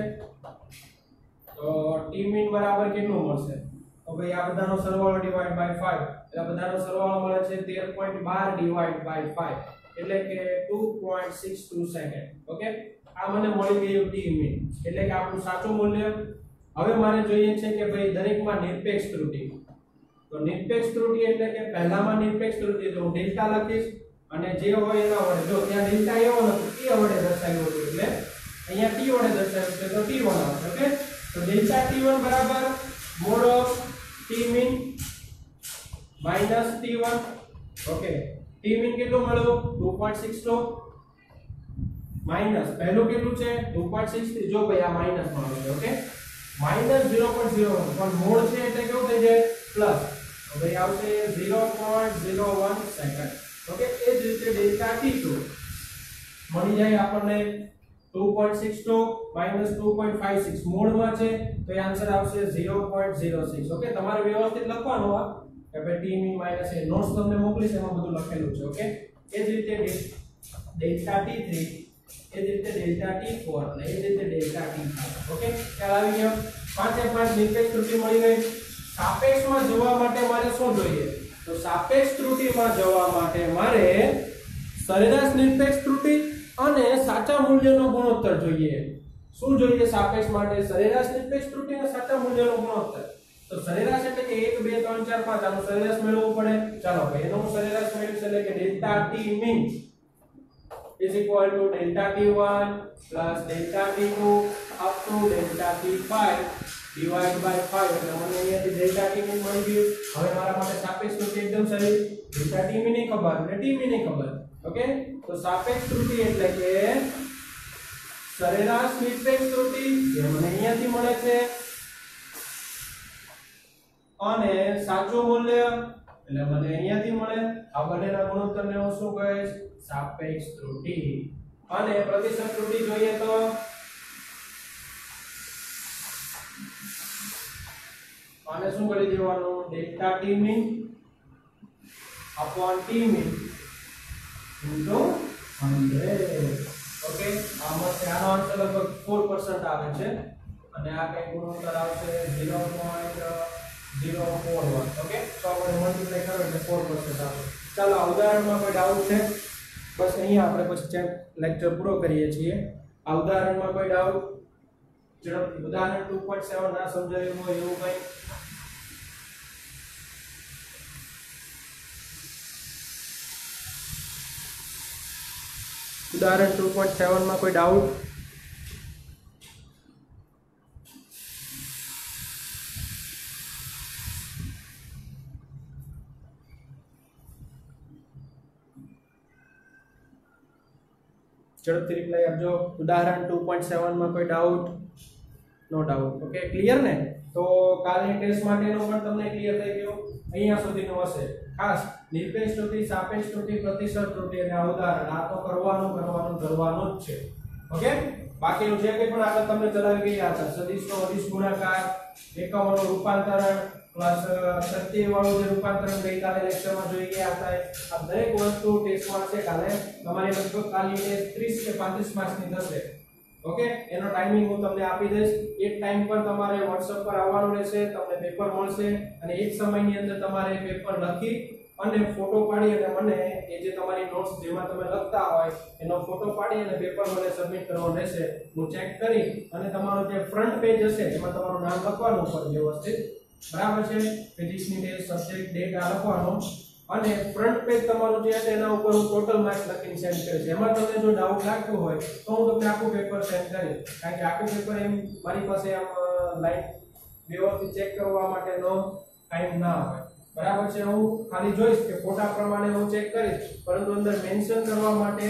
તો t મીન બરાબર કેટલું મળશે તો ભાઈ આ બધાનો સરવાળો ડિવાઇડ બાય 5 એટલે બધાનો સરવાળો મળે છે 13.12 ડિવાઇડ બાય 5 એટલે કે 2.62 સેકન્ડ ઓકે આ મને મળી ગયું t મીન એટલે કે આપણું સાચું મૂલ્ય હવે મારે જોઈએ છે કે ભાઈ દરેકમાં નિરપેક્ષ ત્રુટિ તો નિરપેક્ષ ત્રુટિ એટલે કે પહેલામાં નિરપેક્ષ ત્રુટિ તો હું ડેલ્ટા લખીશ અને જે હોય એના વડે જો ત્યાં ડેલ્ટા એવો નથી t વડે દર્શાવ્યો છે એટલે અહીંયા t વડે દર્શાવ્યું છે તો t1 આવશે ઓકે તો ડેલ્ટા t1 બરાબર mode of t mean minus t1 okay t mean કેટલું મળ્યું 2.62 માઈનસ પહેલું કેટલું છે 2.63 જો ભાઈ આ માઈનસ માં આવે ઓકે માઈનસ 0.01 પણ મોડ છે એટલે કેવું થઈ જાય પ્લસ તો ભાઈ આવશે 0.01 સેકન્ડ ઓકે એ જ રીતે ડેલ્ટા t2 મળી જાય આપણને 2.62 2.56 મોડમાં છે તો એ આન્સર આવશે 0.06 ઓકે તમારે વ્યવસ્થિત લખવાનું આ કે ભાઈ t મીન માઈનસ એ નોટ્સ તમને મોકલીશ એમાં બધું લખેલું છે ઓકે એ જ રીતે ડેલ્ટા t3 એ જ રીતે ડેલ્ટા t4 અને એ જ રીતે ડેલ્ટા t5 ઓકે ખ્યાલ આવી ગયો પાંચે પાંચ નિરપેક્ષ ત્રુટિ મળી ગઈ સાપેક્ષમાં જવા માટે મારે શું જોઈએ તો સાપેક્ષ ત્રુટિમાં જવા માટે મારે સરેરાશ નિરપેક્ષ ત્રુટિ અને સાચા મૂલ્યનો ગુણોત્તર જોઈએ શું જોઈએ સાપેક્ષ માટે સરેરાશ નિરપેક્ષ ત્રુટિ અને સાચા મૂલ્યનો ગુણોત્તર તો સરેરાશ એટલે કે 1 2 3 4 5 આનો સરેરાશ મેળવવું પડે ચાલો ભાઈ એનો સરેરાશ મેળવીશ એટલે કે delta t mean is equal to delta t1 plus delta t2 up to delta t5 divide by 5 એટલે મને અહીંયાથી delta t મીન મળી ગયું હવે મારા માટે સાપેક્ષ ત્રુટિ એકદમ સરળ delta t મીન ની ખબર અને t મીન ની ખબર ઓકે તો સાપેક્ષ ત્રુટિ એટલે કે સરેરાશ નિરપેક્ષ ત્રુટિ જે મને અહીંયાથી મળે છે અને સાચું મૂલ્ય એટલે મને અહીંયાથી મળે આ બંનેના ગુણોત્તરને હું શું કહીશ સાપેક્ષ ત્રુટિ અને પ્રતિશત ત્રુટિ જોઈએ તો આને શું કરી દેવાનું delta t mean upon t mean into 100 okay આમાં આનો આન્સર લગભગ 4% આવે છે અને આ કઈ ગુણોત્તર આવશે 0.041 ઓકે તો આપણે મલ્ટીપ્લાય કરો એટલે 4% આવે ચાલો આ ઉદાહરણમાં કોઈ ડાઉટ છે બસ અહીંયા આપણે પછી લેક્ચર પૂરો કરીએ છીએ આ ઉદાહરણમાં કોઈ ડાઉટ ઝડપથી ઉદાહરણ 2.7 ના સમજાયું હોય એવું કંઈ ઉદાહરણ 2.7 માં કોઈ ડાઉટ ઝડપથી રિપ્લાય આપજો ઉદાહરણ 2.7 માં કોઈ doubt no doubt. Okay, clear ને? તો કાલની ટેસ્ટ માટેનો પણ તમને ક્લિયર થઈ ગયો. અહીંયા સુધીનું હશે. ખાસ નિરપેક્ષ ત્રુટિ, સાપેક્ષ ત્રુટિ, પ્રતિશત ત્રુટિ અને આ ઉદાહરણ આ તો કરવાનું જ છે. ઓકે, બાકીનું જે કંઈ પણ આગળ તમને ચલાવી ગયા હતા, સદિશનો અદિશ ગુણાકાર, એકમોનું રૂપાંતરણ પ્લસ સત્ય વાળું જે રૂપાંતરણ ગઈકાલે લેક્ચરમાં જોઈ ગયા હતા, આ દરેક વસ્તુ ટેસ્ટમાં છે. કાલે તમારી લગભગ કાલની ટેસ્ટ 30 કે 35 માર્ક્સની થશે. ઓકે, એનો ટાઈમિંગ હું તમને આપી દઈશ. એક ટાઈમ પર તમારે WhatsApp પર આવવાનું રહેશે, તમને પેપર મળશે અને એક સમયની અંદર તમારે પેપર લખી અને ફોટો પાડી અને મને એ જે તમારી નોટ્સ જેમાં તમે લખતા હોય એનો ફોટો પાડી અને પેપર મને સબમિટ કરવાનો રહેશે. હું ચેક કરી અને તમારું જે ફ્રન્ટ પેજ હશે એમાં તમારું નામ લખવાનું ઉપર વ્યવસ્થિત, બરાબર છે? ફિઝિક્સની ડેટ, સબ્જેક્ટ, ડેટ આ લખવાનું અને ફ્રન્ટ પેજ તમારું જે હશે એના ઉપર હું ટોટલ માર્ક્સ લખીને સેન્ડ કરીશ. એમાં તમને જો ડાઉટ લાગતો હોય તો હું તમને આખું પેપર સેન્ડ કરીશ, કારણ કે આખું પેપર એમ મારી પાસે આમ લાઈન વ્યવસ્થિત ચેક કરવા માટેનો ટાઈમ ના હોય, બરાબર છે? હું ખાલી જોઈશ કે ફોટા પ્રમાણે હું ચેક કરીશ, પરંતુ અંદર મેન્શન કરવા માટે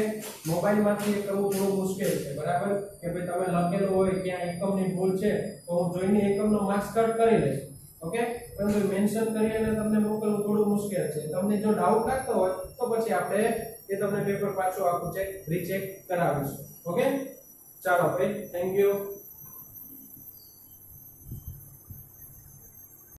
મોબાઈલમાંથી એ કરવું થોડું મુશ્કેલ છે, બરાબર? કે ભાઈ તમે લખેલું હોય ક્યાં એકમની ભૂલ છે તો હું જોઈને એકમનો માર્ક્સ કટ કરી લઈશ. ઓકે, પરંતુ મેન્શન કરીને તમને મોકલવું થોડું મુશ્કેલ છે. તમને જો ડાઉટ લાગતો હોય તો પછી આપણે એ તમને પેપર પાછું આખું રીચેક કરાવીશું. ઓકે, ચાલો ભાઈ, થેન્ક યુ.